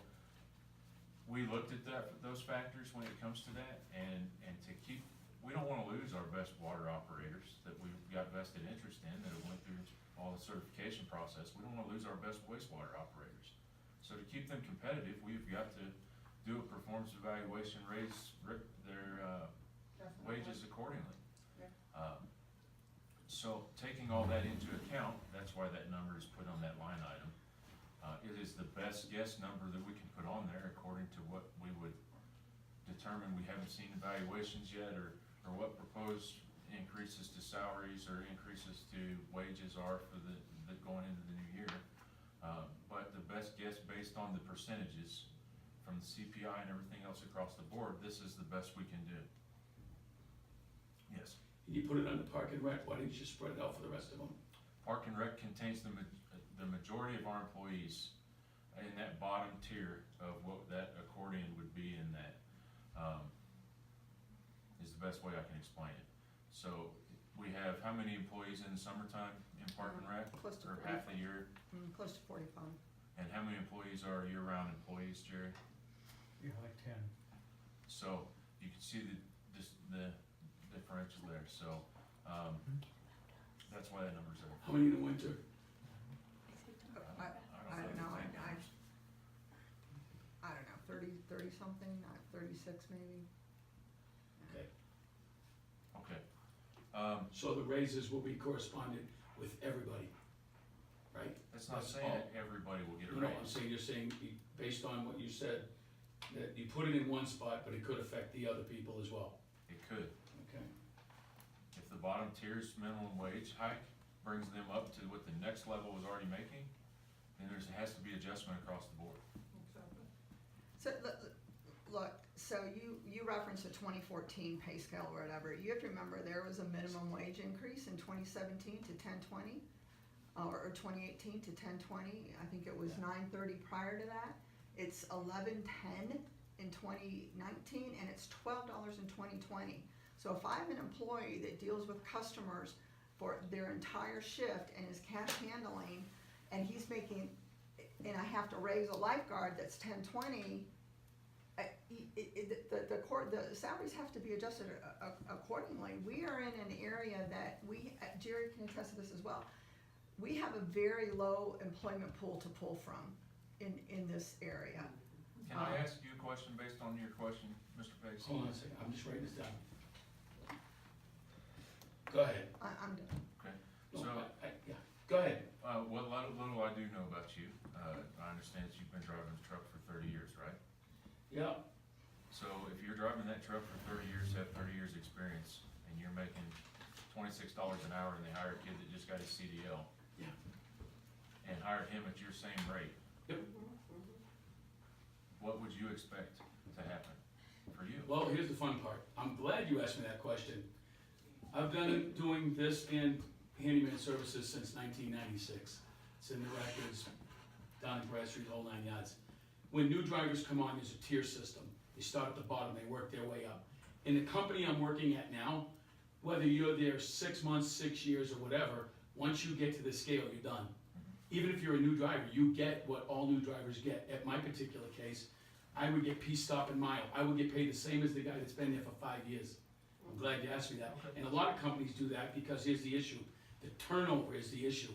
we looked at those factors when it comes to that, and to keep, we don't wanna lose our best water operators that we've got vested interest in, that have went through all the certification process. We don't wanna lose our best wastewater operators. So to keep them competitive, we've got to do a performance evaluation, raise their wages accordingly. So taking all that into account, that's why that number is put on that line item. It is the best guess number that we can put on there according to what we would determine. We haven't seen evaluations yet, or what proposed increases to salaries or increases to wages are for the going into the new year. But the best guess based on the percentages from the CPI and everything else across the board, this is the best we can do. Yes. You put it under Park and Rec, why didn't you spread it out for the rest of them? Park and Rec contains the majority of our employees in that bottom tier of what that accordion would be in that, is the best way I can explain it. So we have how many employees in the summertime in Park and Rec? Close to Or half the 45. year? Close to 45. And how many employees are year-round employees, Jerry? Yeah, like 10. So you can see the differential there, so, that's why that number's there. How many in the winter? I don't know, I don't know, 30 something, 36 maybe. Okay. So the raises will be correspondent with everybody, right? That's not saying that everybody will get a No, I'm raise. saying, you're saying, based on what you said, that you put it in one spot, but it could affect the other people as well. It could. Okay. If the bottom tier's minimum wage hike brings them up to what the next level was already making, then has to be adjustment across the board. So, look, so you referenced a 2014 pay scale or whatever. You have to remember there was a minimum wage increase in 2017 to 1020, or 2018 to 1020. I think it was 930 prior to that. It's 1110 in 2019, and it's $12 in 2020. So if I have an employee that deals with customers for their entire shift and is cash handling, and he's making, and I have to raise a lifeguard that's 1020, the salaries have to be adjusted accordingly. We are in an area that Jerry can attest to this as well. We have a very low employment pool to pull from in this area. Can I ask you a question based on your question, Mr. Pace? Hold on a second, I'm just writing this down. Go ahead. I'm done. Okay, No, so, yeah, go ahead. what little I do know about you, I understand that you've been driving a truck for 30 years, right? Yeah, So if you're driving that truck for 30 years, have 30 years experience, and you're making $26 an hour, and they hire a kid that just got his CDL. Yeah. And hired him at your same rate. Yep. What would you expect to happen for you? Well, here's the fun part. I'm glad you asked me that question. I've been doing this and handyman services since 1996. It's in the records, down in Bradstreet, the whole 9 yards. When new drivers come on, there's a tier system. They start at the bottom, they work their way up. In the company I'm working at now, whether you're there 6 months, 6 years, or whatever, once you get to the scale, you're done. Even if you're a new driver, you get what all new drivers get. At my particular case, I would get piece, stop, and mile. I would get paid the same as the guy that's been there for 5 years. I'm glad you asked me that. And a lot of companies do that because here's the issue. The turnover is the issue.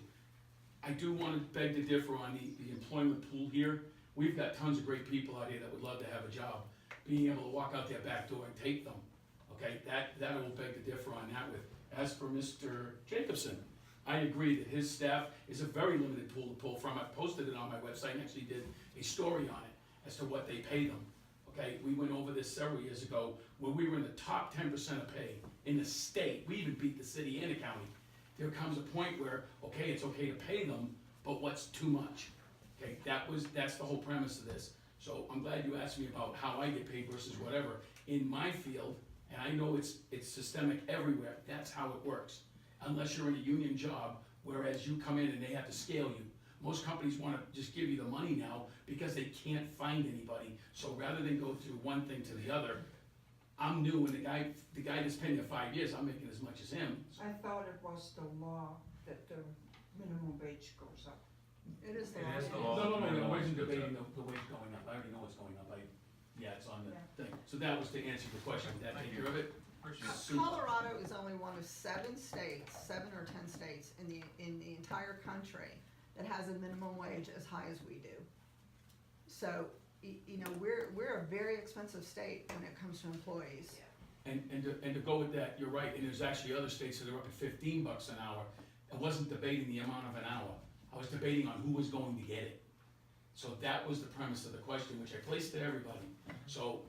I do want to beg to differ on the employment pool here. We've got tons of great people out here that would love to have a job. Being able to walk out their back door and take them, okay, that I will beg to differ on that with. As for Mr. Jacobson, I agree that his staff is a very limited pool to pull from. I've posted it on my website and actually did a story on it as to what they pay them. Okay, we went over this several years ago where we were in the top 10% of pay in the state. We even beat the city and the county. There comes a point where, okay, it's okay to pay them, but what's too much? Okay, that's the whole premise of this. So I'm glad you asked me about how I get paid versus whatever. In my field, and I know it's systemic everywhere, that's how it works. Unless you're in a union job, whereas you come in and they have to scale you. Most companies want to just give you the money now because they can't find anybody. So rather than go through one thing to the other, I'm new and the guy that's paying me 5 years, I'm making as much as him. I thought it was the law that the minimum wage goes up. It is the It law. is the law. No, I wasn't Goes up. debating the wage going up. I already know what's going up. Yeah, it's on the thing. So that was to answer your question. Did that take care of it? Appreciate it. Super. Colorado is only one of 7 states, 7 or 10 states in the entire country that has a minimum wage as high as we do. So, you know, we're a very expensive state when it comes to employees. And to go with that, you're right, and there's actually other states that are up at $15 an hour. I wasn't debating the amount of an hour, I was debating on who was going to get it. So that was the premise of the question, which I placed to everybody. So,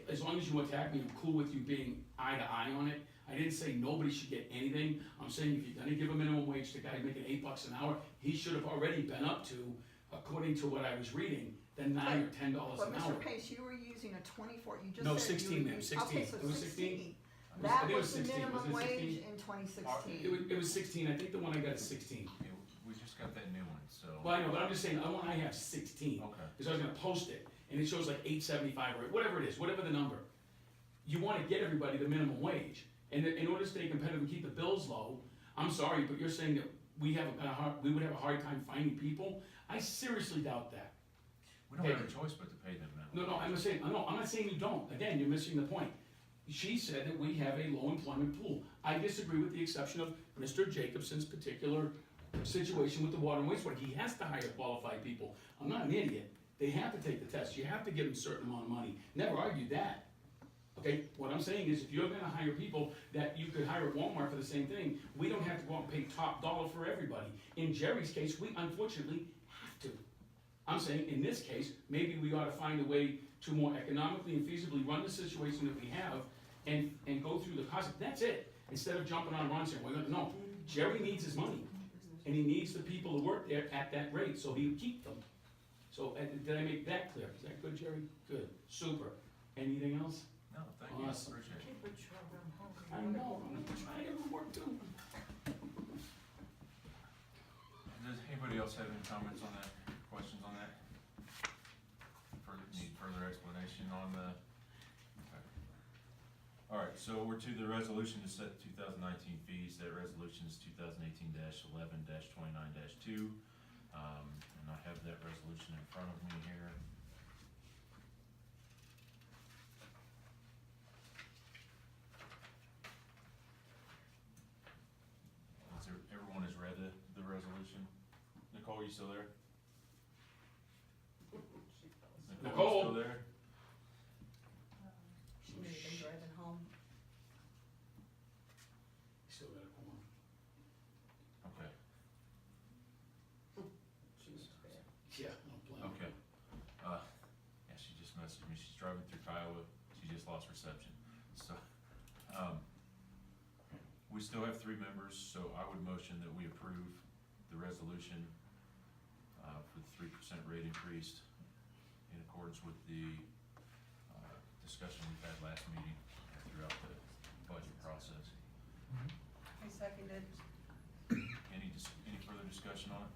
as long as you attack me, I'm cool with you being eye to eye on it. I didn't say nobody should get anything. I'm saying if you're gonna give a minimum wage to a guy making $8 an hour, he should have already been up to, according to what I was reading, then $9 or $10 But an hour. Mr. Pace, you were using a 24, you just said. No, you 16, were ma'am, using- 16. Okay, so It was 16? I That think it was the 16. minimum Was it wage 16? in 2016. It was 16, I think the one I got is 16. Yeah, we just got that new one, so. Well, I know, but I'm just saying, I have 16. Okay. Because I was gonna post it, and it shows like 875 or whatever it is, whatever the number. You wanna get everybody the minimum wage, and in order to stay competitive and keep the bills low, I'm sorry, but you're saying that we would have a hard time finding people? I seriously doubt that. We don't have a choice but to pay them now. No, I'm not saying you don't, again, you're missing the point. She said that we have a low employment pool. I disagree with the exception of Mr. Jacobson's particular situation with the water and wastewater. He has to hire qualified people. I'm not an idiot. They have to take the test. You have to give them a certain amount of money. Never argued that. Okay, what I'm saying is if you're gonna hire people that you could hire at Walmart for the same thing, we don't have to go out and pay top dollar for everybody. In Jerry's case, we unfortunately have to. I'm saying in this case, maybe we ought to find a way to more economically and feasibly run the situation that we have and go through the process. That's it. Instead of jumping on Ron saying, no, Jerry needs his money. And he needs the people to work there at that rate, so he'll keep them. So, did I make that clear? Is that good, Jerry? Good, super. Anything else? No, thank you, Awesome. appreciate it. Keep it short and hungry. I know, I'm trying to work too. Does anybody else have any comments on that, questions on that? Need further explanation on the? Okay. All right, so we're to the resolution to set 2019 fees. That resolution is 2018-11-29-2. And I have that resolution in front of me here. Everyone has read the resolution? Nicole, you still there? Nicole? Still there? She may have been driving home. Still got a quorum. Okay, She was bad. Yeah, I don't blame her. okay. Yeah, she just messaged me, she's driving through Kiowa, she just lost reception, so, we still have 3 members, so I would motion that we approve the resolution, for the 3% rate increase in accordance with the, discussion we've had last meeting throughout the budget process. Seconded. Any further discussion on it?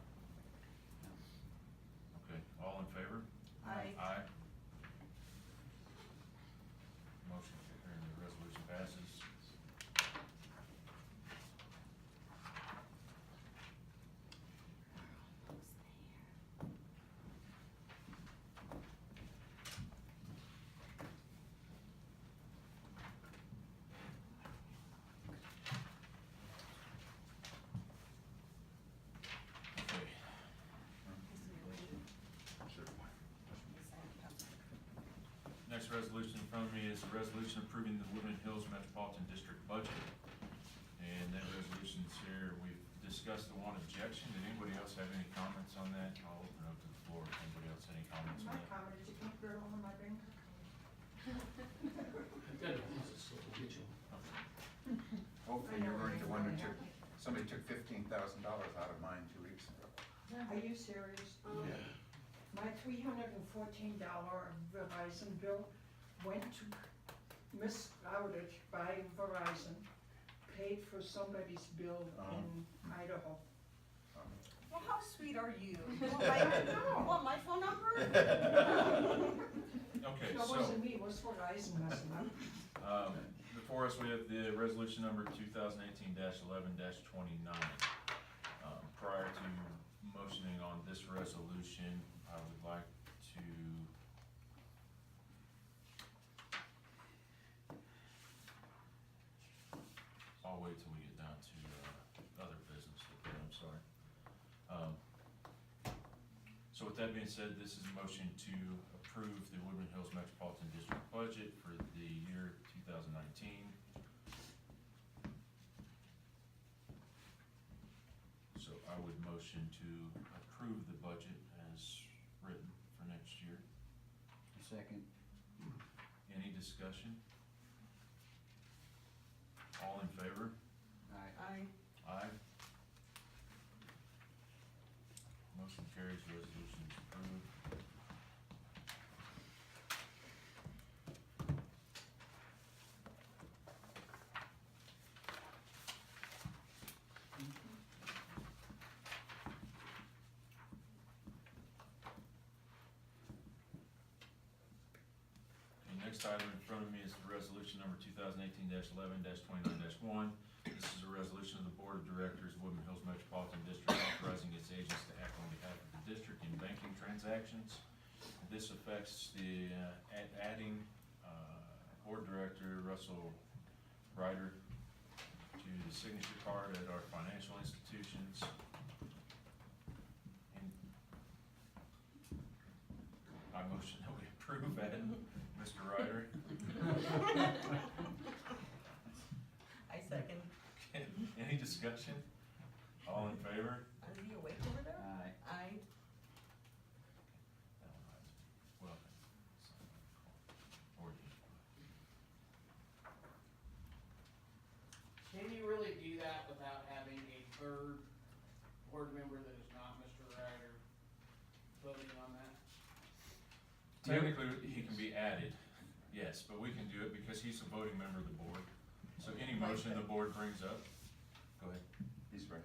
Okay, all in favor? Aye. Aye. Motion carried, the resolution passes. Okay. Next resolution in front of me is a resolution approving the Woodmen Hills Metropolitan District budget. And that resolution's here, we've discussed the one objection, did anybody else have any comments on that? I'll open up to the floor, if anybody else has any comments on My that. comment is you can't put it on my bank. Hopefully you're going to one who took, somebody took $15,000 out of mine 2 weeks ago. Are you serious? Yeah. My $314 Verizon bill went to misrouted by Verizon, paid for somebody's bill in Idaho. Well, how sweet are you? You want my phone number? Okay, That so, wasn't me, it was Verizon messing up. before us, we have the resolution number 2018-11-29. Prior to motioning on this resolution, I would like to I'll wait till we get down to, other business, okay, I'm sorry. So with that being said, this is a motion to approve the Woodmen Hills Metropolitan District budget for the year 2019. So I would motion to approve the budget as written for next year. Second. Any discussion? All in favor? Aye. Aye. Motion carries, resolution is approved. Okay, next item in front of me is the resolution number 2018-11-29-1. This is a resolution of the Board of Directors of Woodmen Hills Metropolitan District authorizing its agents to act on behalf of the district in banking transactions. This affects the, adding, Board Director Russell Ryder to the signature card at our financial institutions. And I motion that we approve adding Mr. Ryder. I second. Any discussion? All in favor? Is he awake over there? Aye. Aye. Welcome. Can you really do that without having a third board member that is not Mr. Ryder voting on that? Technically, he can be added, yes, but we can do it because he's a voting member of the board. So any motion the board brings up, go ahead. He's right.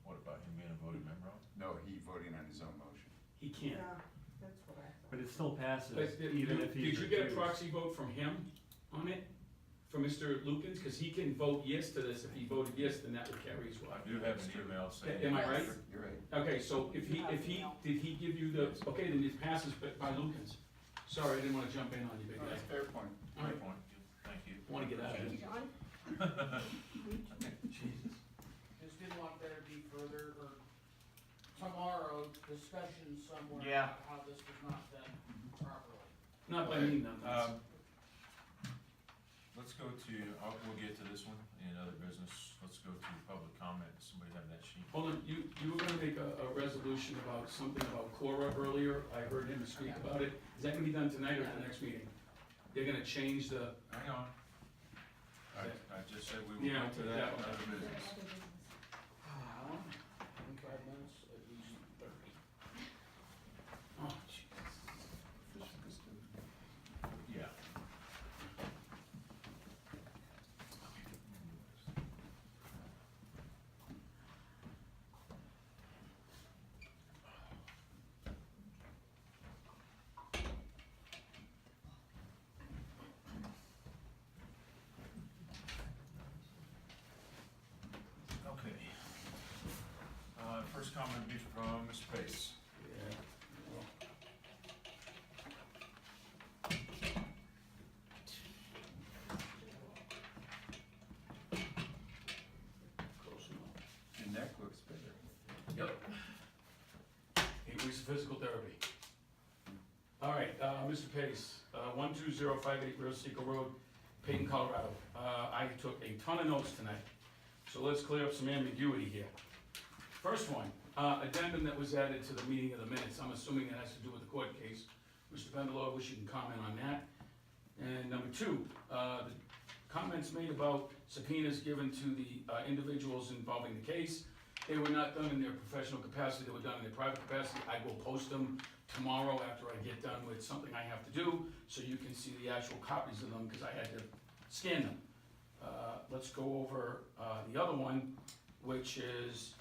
What about him being a voting member? No, he voting on his own motion. He can't. Yeah, that's what I thought. But it still passes, But even if he's did you get a recused. proxy vote from him on it? From Mr. Lukens? Cause he can vote yes to this. If he voted yes, then that would carry as well. I do have an email saying. Am I right? You're right. Okay, so if he, did he give you the, okay, then it passes by Lukens. Sorry, I didn't wanna jump in on you, big guy. That's a fair point. All right, Good point. Thank you. wanna get out of here. Jesus. Just didn't want there to be further, or tomorrow, discussion somewhere Yeah. about how this was not done properly. Not by me, no. Let's go to, we'll get to this one in other business. Let's go to public comment. Somebody have that sheet? Hold on, you were gonna make a resolution about something about Cora earlier. I heard him speak about it. Is that gonna be done tonight or at the next meeting? They're gonna change the, Hang on. I just said we Yeah, will go to that that in one. other business. 25 minutes, at least 30. oh, Jesus. Yeah. update from Mr. Pace. Yeah. Well, close enough. Your neck looks better. Yep. 8 weeks of physical therapy. All right, Mr. Pace, 12058 Real Seco Road, Peyton, Colorado. I took a ton of notes tonight, so let's clear up some ambiguity here. First one, addendum that was added to the meeting of the minutes. I'm assuming it has to do with the court case. Mr. Pendelow, I wish you can comment on that. And number two, the comments made about subpoenas given to the individuals involving the case. They were not done in their professional capacity, they were done in their private capacity. I will post them tomorrow after I get done with something I have to do, so you can see the actual copies of them, because I had to scan them. Let's go over the other one, which is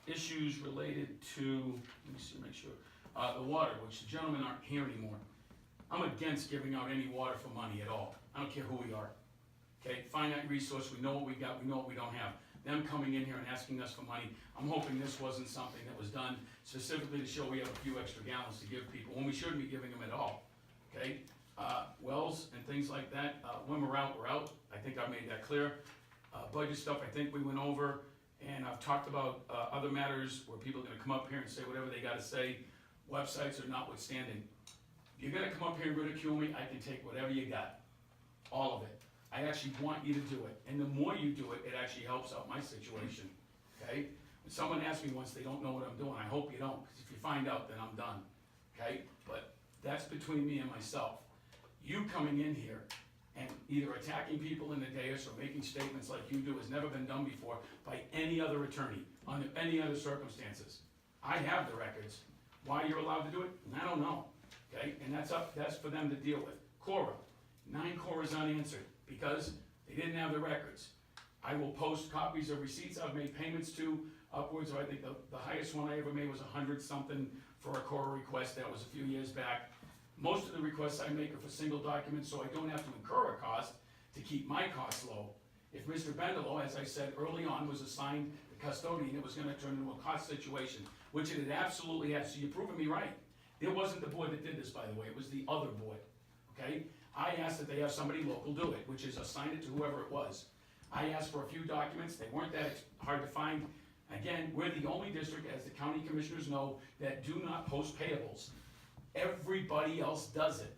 issues related to, let me see, make sure, the water, which the gentlemen aren't here anymore. I'm against giving out any water for money at all. I don't care who we are. Okay, finite resource, we know what we got, we know what we don't have. Them coming in here and asking us for money, I'm hoping this wasn't something that was done specifically to show we have a few extra gallons to give people, when we shouldn't be giving them at all, okay? Wells and things like that, when we're out, we're out. I think I made that clear. Budget stuff, I think we went over, and I've talked about other matters where people are gonna come up here and say whatever they gotta say. Websites are notwithstanding. If you're gonna come up here and ridicule me, I can take whatever you got, all of it. I actually want you to do it, and the more you do it, it actually helps out my situation, okay? When someone asks me once, they don't know what I'm doing, I hope you don't, because if you find out, then I'm done, okay? But that's between me and myself. You coming in here and either attacking people in the dais or making statements like you do has never been done before by any other attorney, under any other circumstances. I have the records. Why you're allowed to do it, I don't know, okay? And that's for them to deal with. Cora, 9 Coras unanswered, because they didn't have the records. I will post copies of receipts I've made payments to, upwards of, I think the highest one I ever made was 100 something for a Cora request, that was a few years back. Most of the requests I make are for single documents, so I don't have to incur a cost to keep my costs low. If Mr. Bendelow, as I said early on, was assigned the custodian, it was gonna turn into a cost situation, which it absolutely has, so you're proving me right. It wasn't the board that did this, by the way, it was the other board, okay? I asked that they have somebody local do it, which is assign it to whoever it was. I asked for a few documents, they weren't that hard to find. Again, we're the only district, as the county commissioners know, that do not post payables. Everybody else does it.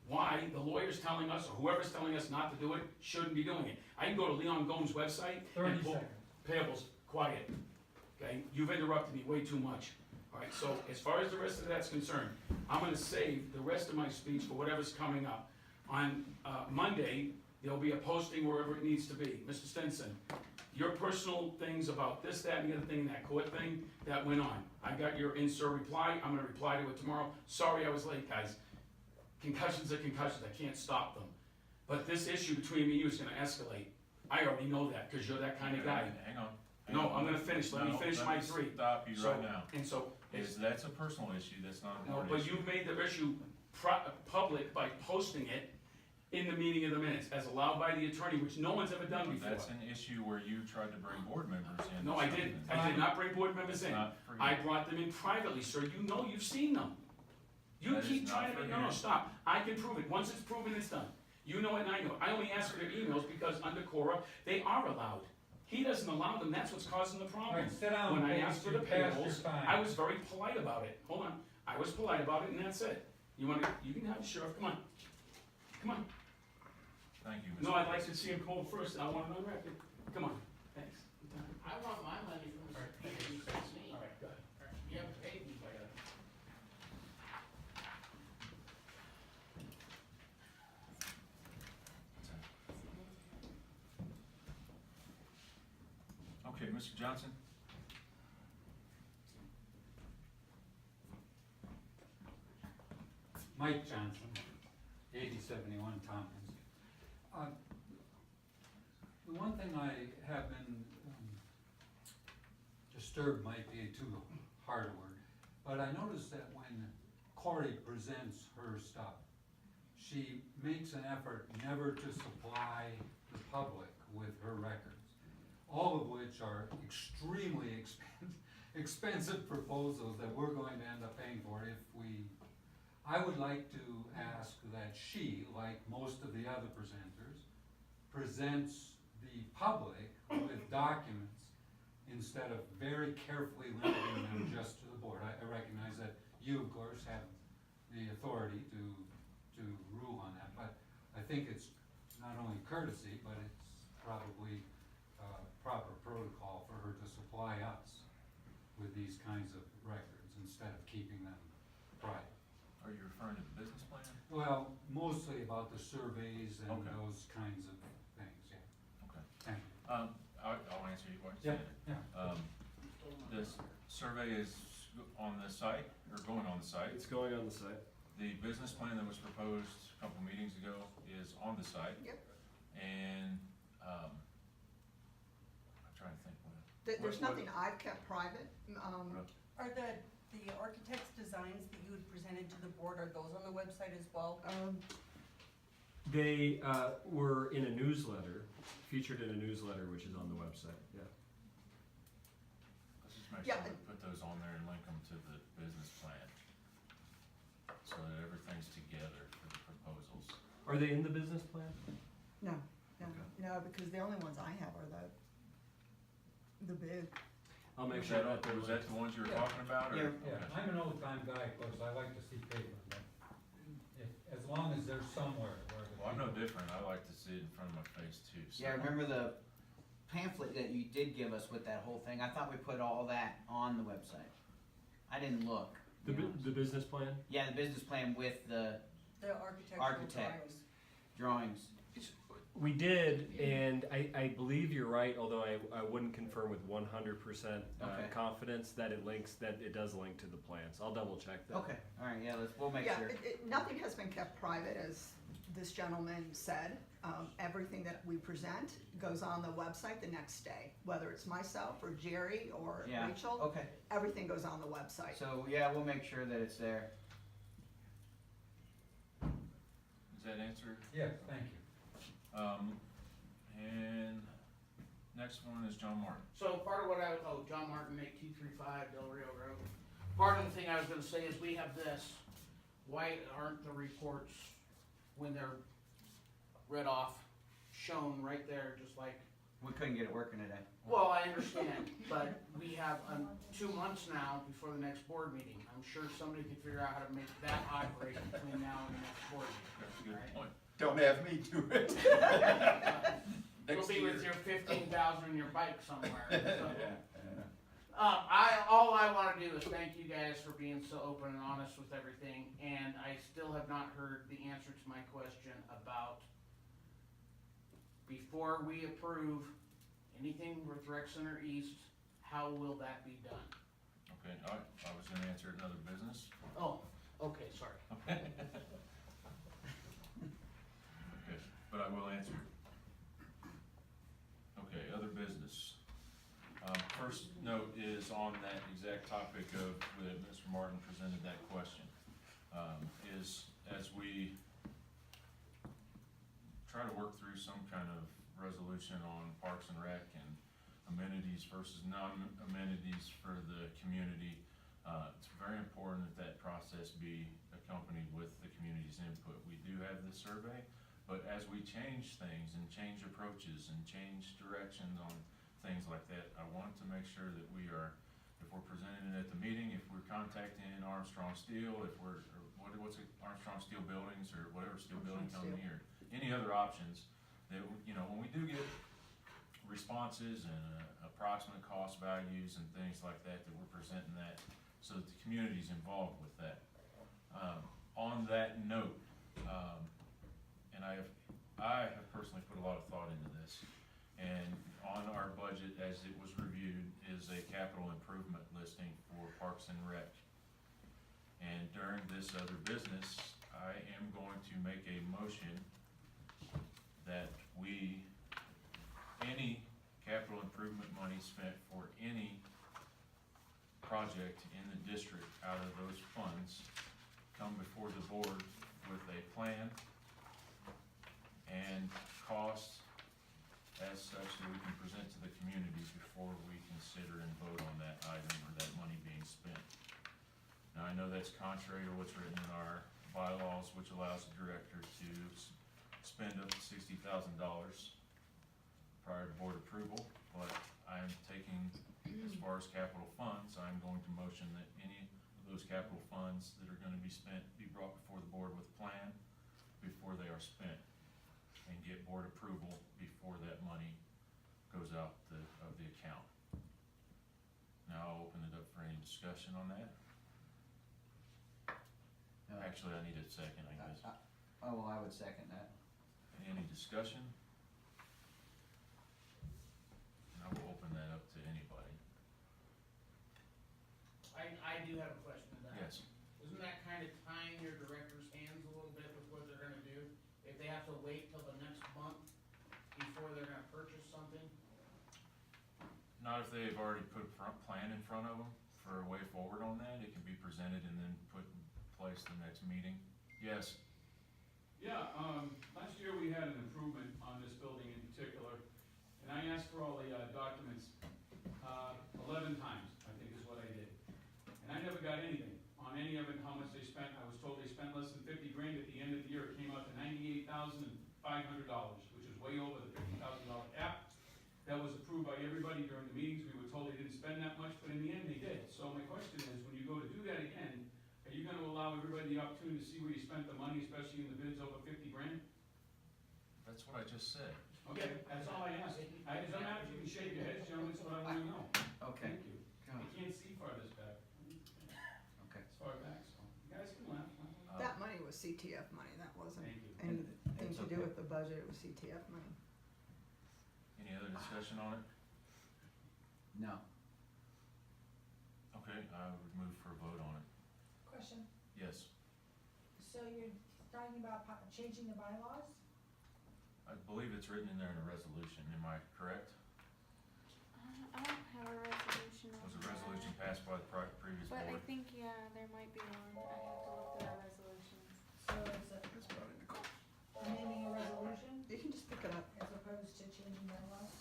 Why? The lawyer's telling us, or whoever's telling us not to do it, shouldn't be doing it. I can go to Leon Gomes' website 30 and pull seconds. payables, quiet, okay? You've interrupted me way too much. All right, so as far as the rest of that's concerned, I'm gonna save the rest of my speech for whatever's coming up. On Monday, there'll be a posting wherever it needs to be. Mr. Stinson, your personal things about this, that, and the other thing, that court thing, that went on. I got your insert reply, I'm gonna reply to it tomorrow. Sorry I was late, guys. Concussions are concussions, I can't stop them. But this issue between me and you is gonna escalate. I already know that, because you're that kind of guy. Hang on. No, I'm gonna finish, let me finish my 3. Stop you So- right now. And so, That's a personal issue, that's not a no, board but issue. you've made the issue public by posting it in the meeting of the minutes, as allowed by the attorney, which no one's ever done before. That's an issue where you tried to bring board members in. No, I didn't. I did not bring board members It's in. not for you. I brought them in privately, sir. You know you've seen them. You That is keep not trying to for make, no, here. stop. I can prove it. Once it's proven, it's done. You know it and I know it. I only ask for their emails because under Cora, they are allowed. He doesn't allow them. That's what's causing the problem. Right, sit down, When I please. asked for the You've passed your payables, time. I was very polite about it. Hold on. I was polite about it and that's it. You can have the sheriff. Come on. Come on. Thank you, Mr. No, I'd like Pace. to see him come over first. I want it on record. Come on. Thanks. I want my money from the subpoena you sent me. All right, go ahead. You haven't paid me yet. Okay, Mr. Johnson? Mike Johnson, 8071 Tompkins. The one thing I have been disturbed might be too hard a word, but I noticed that when Corey presents her stuff, she makes an effort never to supply the public with her records, all of which are extremely expensive proposals that we're going to end up paying for if we, I would like to ask that she, like most of the other presenters, presents the public with documents instead of very carefully limiting them just to the board. I recognize that you, of course, have the authority to rule on that, but I think it's not only courtesy, but it's probably proper protocol for her to supply us with these kinds of records instead of keeping them private. Are you referring to the business plan? Well, mostly about the surveys and Okay. those kinds of things, yeah. Okay. Thank you. I'll answer you what you said. Yeah. This survey is on the site, or going on the site. It's going on the site. The business plan that was proposed a couple meetings ago is on the site. Yep. And, I'm trying to think what. There's what- nothing I've kept private, Are the architect's designs that you had presented to the board, are those on the website as well? They were in a newsletter, featured in a newsletter, which is on the website, yeah. Let's just make Yeah, sure we put those on there and link them to the business plan. So that everything's together for the proposals. Are they in the business plan? no, Okay. no, because the only ones I have are the big. I'll make Was sure that, that was that the ones you were Yeah. talking about, or? Yeah. Yeah, Okay. I'm an old time guy, of course, I like to see paper, but as long as they're somewhere where the. Well, I'm no people- different, I like to see it in front of my face too, so. Yeah, I remember the pamphlet that you did give us with that whole thing. I thought we put all that on the website. I didn't look. to be honest. The business plan? Yeah, the business plan with the The architectural Architect. drawings. drawings. We did, and I believe you're right, although I wouldn't confirm with 100% Okay. confidence that it does link to the plans. I'll double check that. Okay, alright, yeah, we'll make Yeah, sure. nothing has been kept private, as this gentleman said. Everything that we present goes on the website the next day, whether it's myself or Jerry or Yeah, Rachel, okay. everything goes on the website. So, yeah, we'll make sure that it's there. Does that answer? Yes, thank you. And next one is John Martin. So part of what John Martin, 8235 Del Rio Road. Part of the thing I was gonna say is we have this, why aren't the reports, when they're read off, shown right there, just like, We couldn't get it working today. well, I understand, but we have 2 months now before the next board meeting. I'm sure somebody could figure out how to make that operate between now and the next board That's a meeting. good right? point. Don't have me do it. You'll Next be with year. your 15,000 on your bike somewhere, so. Yeah. All I wanna do is thank you guys for being so open and honest with everything, and I still have not heard the answer to my question about before we approve anything with Rec Center East, how will that be done? Okay, I was gonna answer another business. Oh, okay, sorry. Okay, but I will answer. Okay, other business. First note is on that exact topic of, when Mr. Martin presented that question, is as we try to work through some kind of resolution on Parks and Rec and amenities versus non-amenities for the community, it's very important that that process be accompanied with the community's input. We do have this survey, but as we change things and change approaches and change directions on things like that, I want to make sure that we are, if we're presenting it at the meeting, if we're contacting Armstrong Steel, if we're, or what's it, Armstrong Steel Buildings, or whatever steel building Armstrong company, or any other options, that, you know, when we do get responses and approximate cost values and things like that, that we're presenting that, so that the community's involved with that. On that note, and I have personally put a lot of thought into this, and on our budget, as it was reviewed, is a capital improvement listing for Parks and Rec. And during this other business, I am going to make a motion that any capital improvement money spent for any project in the district out of those funds come before the board with a plan and cost as such that we can present to the community before we consider and vote on that item or that money being spent. Now, I know that's contrary to what's written in our bylaws, which allows the director to spend up to $60,000 prior to board approval, but I'm taking, as far as capital funds, I'm going to motion that any of those capital funds that are gonna be spent be brought before the board with a plan before they are spent, and get board approval before that money goes out of the account. Now I'll open it up for any discussion on that. Actually, I need a second, I guess. Oh, well, I would second that. Any discussion? And I will open that up to anybody. I do have a question to that. Yes. Isn't that kind of tying your director's hands a little bit with what they're gonna do? If they have to wait till the next month before they're gonna purchase something? Not if they've already put a plan in front of them for a way forward on that. It can be presented and then put in place the next meeting. Yes. Yeah, last year we had an improvement on this building in particular, and I asked for all the, documents, 11 times, I think is what I did. And I never got anything on any of it, how much they spent. I was told they spent less than 50 grand. At the end of the year, it came out to $98,500, which is way over the $50,000 cap. That was approved by everybody during the meetings. We were told they didn't spend that much, but in the end, they did. So my question is, when you go to do that again, are you gonna allow everybody the opportunity to see where you spent the money, especially in the bids over 50 grand? That's what I just said. Okay, that's all I asked. It doesn't matter if you can shake your heads, gentlemen, that's what I wanna know. Okay. Thank you. I can't see farthest back. Okay. As far back, so you guys can laugh. That money was CTF money, that wasn't Thank you. anything It's to do okay. with the budget, it was CTF money. Any other discussion on it? No. Okay, I would move for a vote on it. Question, Yes. so you're talking about changing the bylaws? I believe it's written in there in a resolution. Am I correct? I don't have a resolution. Was on a resolution that. passed by the previous But I board? think, yeah, there might be one. I have to look through our resolutions. So it's amending a resolution You can just pick it up. as opposed to changing bylaws?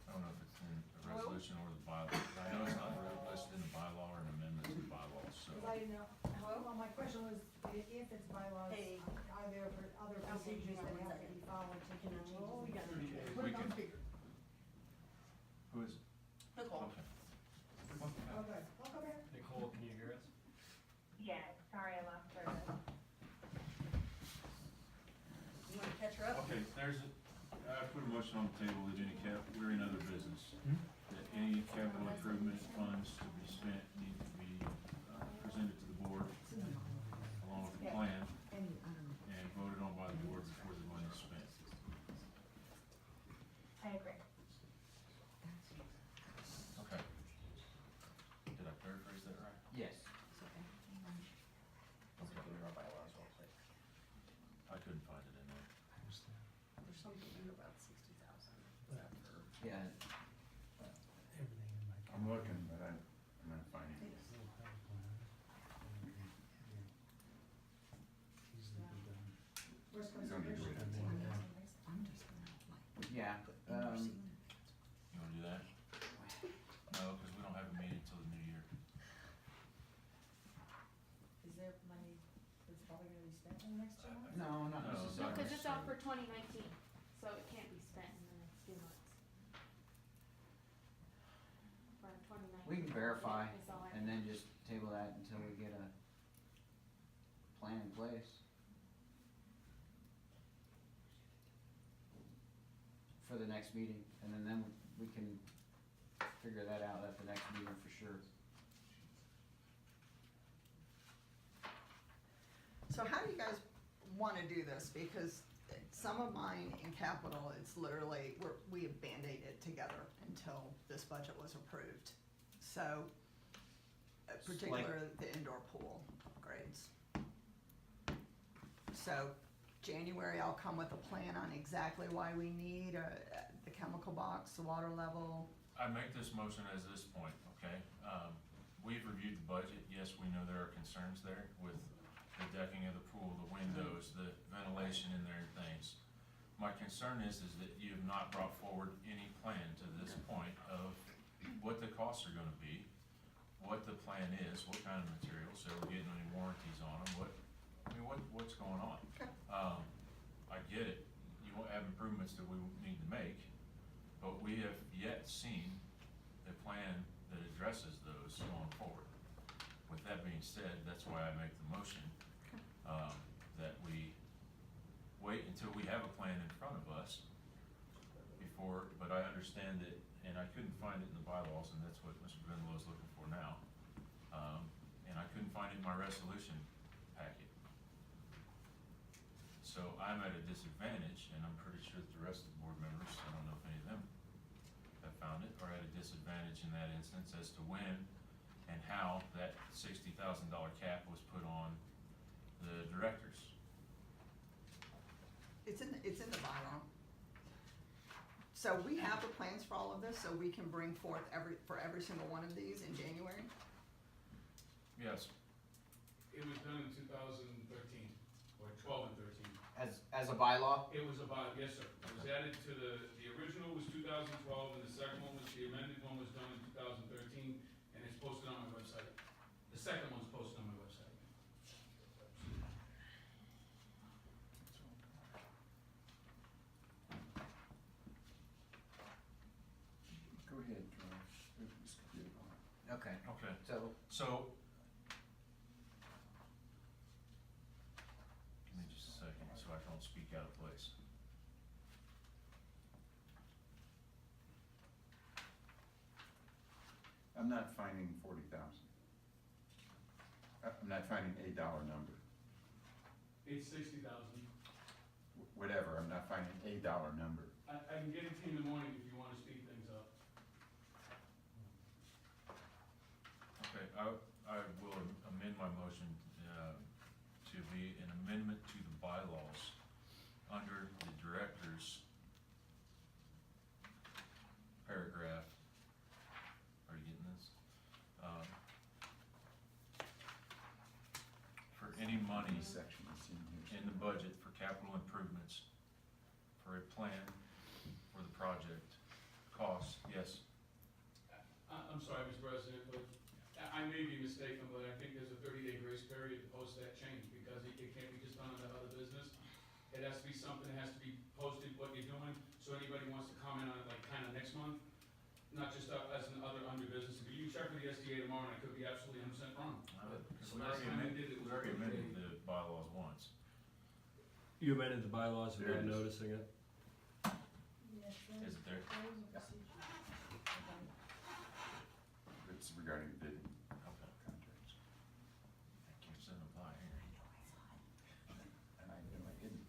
I don't know if it's in the resolution or the bylaw. I know it's not really listed in the bylaw or an amendment to the bylaws, so. Cause I didn't know, well, my question was, if it's bylaws, Hey. are there other procedures that have to be followed to do changes? Oh, we got it. We can. Who is it? Nicole. Okay. Okay, I'll come back. Nicole, can you hear us? Yeah, sorry, I lost her. You wanna catch her up? Okay, I put a motion on the table that we're in other business. That any capital improvement funds to be spent need to be presented to the board along with the plan and voted on by the board before the money is spent. I agree. Okay. Did I paraphrase that right? Yes. I couldn't find it in there. There's something in about 60,000. Yeah. I'm looking, but I'm not finding it. Worst comes He's to gonna do worst. it. I'm just gonna Yeah, You wanna do that? No, cause we don't have a meeting till the new year. Is there money that's probably gonna be spent in the next 2 months? no, not No, necessarily. No, cause it's out for 2019, so it can't be spent in the next few months. For 2019. We can verify is all I and then just table that until we get a plan in place. For the next meeting, and then we can figure that out at the next meeting for sure. So how do you guys wanna do this? Because some of mine in capital, it's literally, we have Band-Aided it together until this budget was approved. So, particularly the indoor pool upgrades. So, January, I'll come with a plan on exactly why we need the chemical box, the water level. I make this motion as this point, okay? We've reviewed the budget. Yes, we know there are concerns there with the decking of the pool, the windows, the ventilation in there and things. my concern is that you have not brought forward any plan to this point of what the costs are gonna be, what the plan is, what kind of materials, so we're getting any warranties on them, what's going on? Okay. I get it, you won't have improvements that we need to make, but we have yet seen a plan that addresses those going forward. With that being said, that's why I make the motion, that we wait until we have a plan in front of us before, but I understand that, and I couldn't find it in the bylaws, and that's what Mr. Venlo is looking for now. And I couldn't find it in my resolution packet. So I'm at a disadvantage, and I'm pretty sure that the rest of the board members, I don't know if any of them have found it, are at a disadvantage in that instance as to when and how that $60,000 cap was put on the directors. It's in the bylaw. So we have the plans for all of this, so we can bring forth for every single one of these in January? Yes. It was done in 2013, or 12 and 13. As a bylaw? It was about, yes, sir. It was added to the original was 2012, and the second one was, the amended one was done in 2013, and it's posted on my website. The second one's posted on my website. Go ahead, George. This could be a while. Okay. Okay. So, Give me just a second, so I don't speak out of place. I'm not finding 40,000. I'm not finding a dollar number. It's 60,000. Whatever, I'm not finding a dollar number. I can get it to you in the morning if you wanna speed things up. Okay, I will amend my motion, to be an amendment to the bylaws under the director's paragraph. Are you getting this? For any monies Section is in here. in the budget for capital improvements, for a plan for the project, costs, yes. I'm sorry, Mr. President, but I may be mistaken, but I think there's a 30-day grace period to post that change, because it can't be just done under other business. It has to be something that has to be posted, what you're doing, so anybody wants to comment on it, like, kinda next month, not just as an other under business. If you check with the SDA tomorrow, and I could be absolutely 100% wrong. Because The we last already time we amended, did it we was already 30 amended days. the bylaws once. You amended the bylaws There without it is. noticing it? Yes, Is it there? there is a procedure. It's regarding bidding Okay. contracts. Thank you, send a lie here. And I knew I didn't.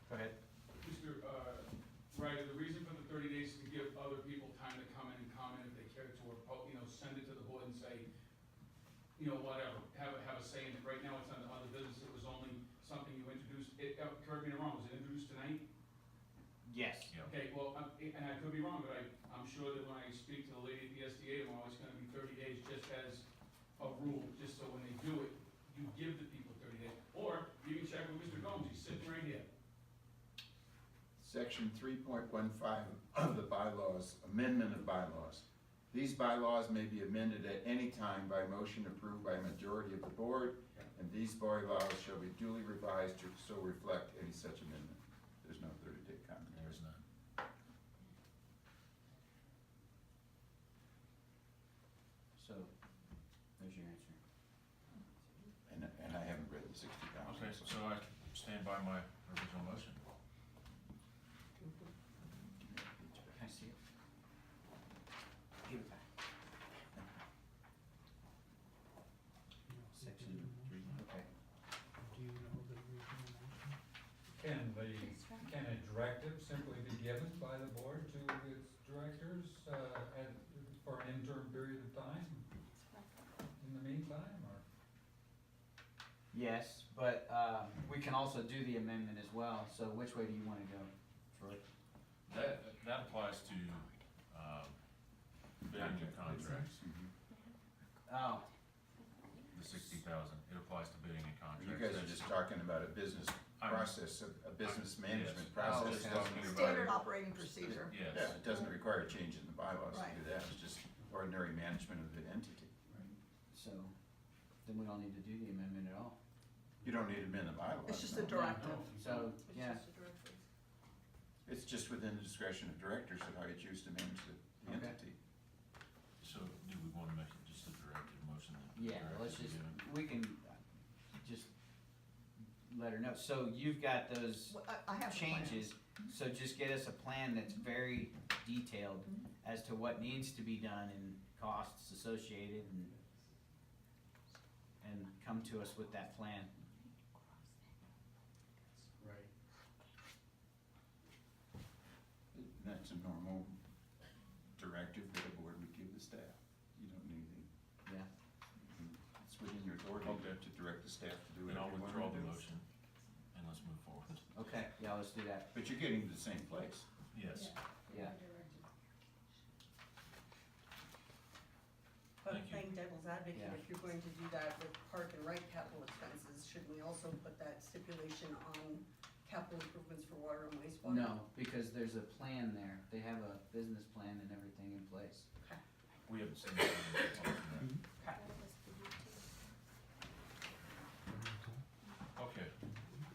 go ahead. Mr. Ryder, the reason for the 30 days is to give other people time to come in and comment if they care to, or, send it to the board and say, whatever, have a say in it. Right now, it's under other business, it was only something you introduced, correct me if I'm wrong, was it introduced tonight? Yes. Yeah. Okay, well, and I could be wrong, but I'm sure that when I speak to the lady at the SDA tomorrow, it's gonna be 30 days just as a rule, just so when they do it, you give the people 30 days. Or you can check with Mr. Gomes, he's sitting right here. Section 3.15 of the bylaws, amendment of bylaws. These bylaws may be amended at any time by motion approved by a majority of the board, and these bylaws shall be duly revised to so reflect any such amendment. There's no 30-day comment. There's none. So, there's your answer. And I haven't read the 60,000. Okay, so I stand by my original motion. Can I see it? Give it back. Section 3, okay. Do you know the original motion? Can a directive simply be given by the board to its directors, for an interim period of time? In the meantime, or? Yes, but, we can also do the amendment as well, so which way do you wanna go, Troy? That applies to, bidding and contracts. Mhm. Oh, the 60,000, it applies to bidding and contracts. You guys are just talking about a business process, a business management process. okay. Doesn't require- Standard operating procedure. Yes. Yeah, it doesn't require a change in the bylaws to Right. do that, it's just ordinary management of the entity. so, then we don't need to do the amendment at all. You don't need to amend the bylaws. It's just no. a directive. So, It's yeah, just a directive. It's just within the discretion of directors of how you choose to manage the Okay. entity. So do we want to make it just a directive motion? that yeah, director let's be just, given? we can just let her know. So you've got those Well, I have the plan. changes, so just get us a plan that's very detailed as to what needs to be done and costs associated and come to us with that plan. Right. And that's a normal directive that a board would give the staff. You don't need anything. Yeah. It's within your authority Okay. to direct the staff to do Then whatever I'll you want withdraw them the to do. motion, and let's move forward. Okay, yeah, let's do that. But you're getting to the same place. Yes. Yeah. But Thank you. playing devil's advocate, Yeah. if you're going to do that with park and rec capital expenses, should we also put that stipulation on capital improvements for water and wastewater? No, because there's a plan there. They have a business plan and everything in place. We haven't seen the plan. Okay,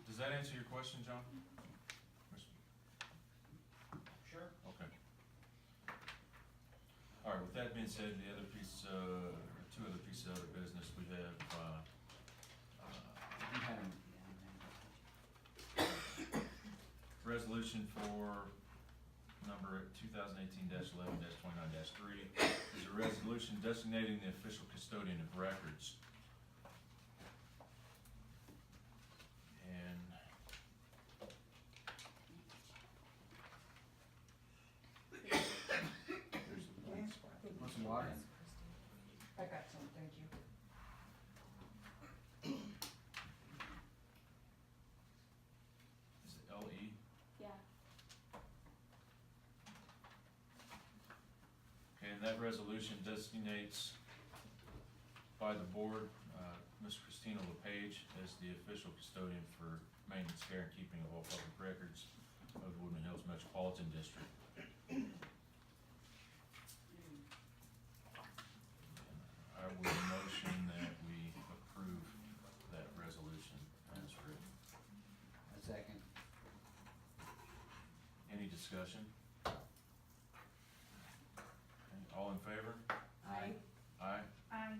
does that answer your question, John? Sure. Okay. All right, with that being said, the other piece, two other pieces of other business, we have, You had 'em- resolution for number 2018-11-29-3 is a resolution designating the official custodian of records. And There's a blank spot. Want some water? I got some, thank you. is it LE? Yeah. Okay, and that resolution designates by the board, Ms. Christina LePage as the official custodian for maintenance, care, and keeping of all public records of the Woodmen Hills Metropolitan District. I would motion that we approve that resolution as written. A second. Any discussion? Okay, all in favor? Aye. Aye. Aye.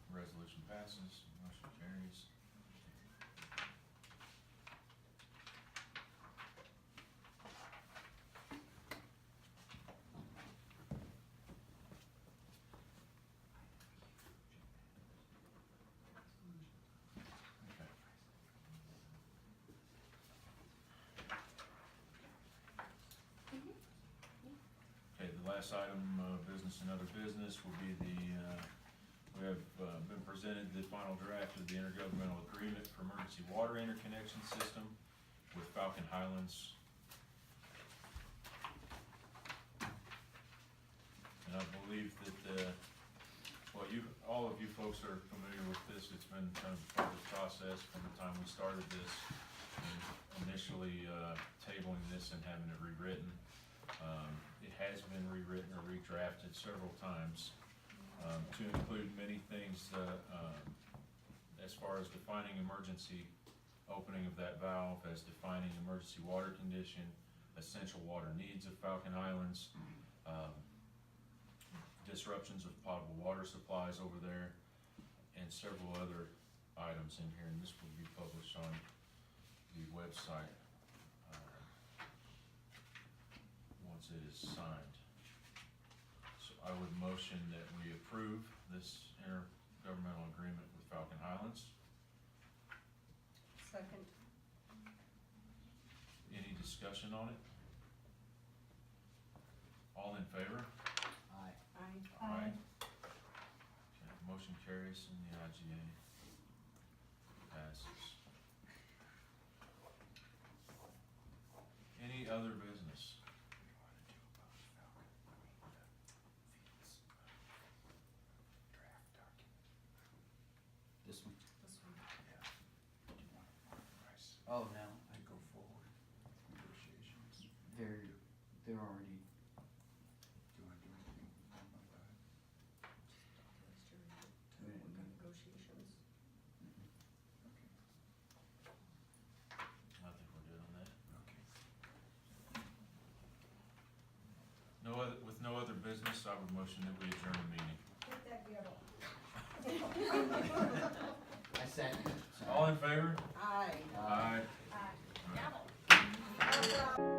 Resolution passes, motion carries. Okay. Okay, the last item, business and other business will be the, we have been presented the final draft of the intergovernmental agreement for emergency water interconnection system with Falcon Highlands. And I believe that, well, all of you folks are familiar with this, it's been kind of part of the process from the time we started this, and initially tabling this and having it rewritten. It has been rewritten or redrafted several times to include many things as far as defining emergency opening of that valve, as defining emergency water condition, essential water needs of Falcon Islands, disruptions of potable water supplies over there, and several other items in here, and this will be published on the website once it is signed. So I would motion that we approve this intergovernmental agreement with Falcon Highlands. Second. Any discussion on it? All in favor? Aye. Aye. Aye. Okay, motion carries and the IGA passes. Any other business? with no other business, I would motion that we adjourn the meeting. Hit that gavel. I second. All in favor? Aye. Aye. Gavel.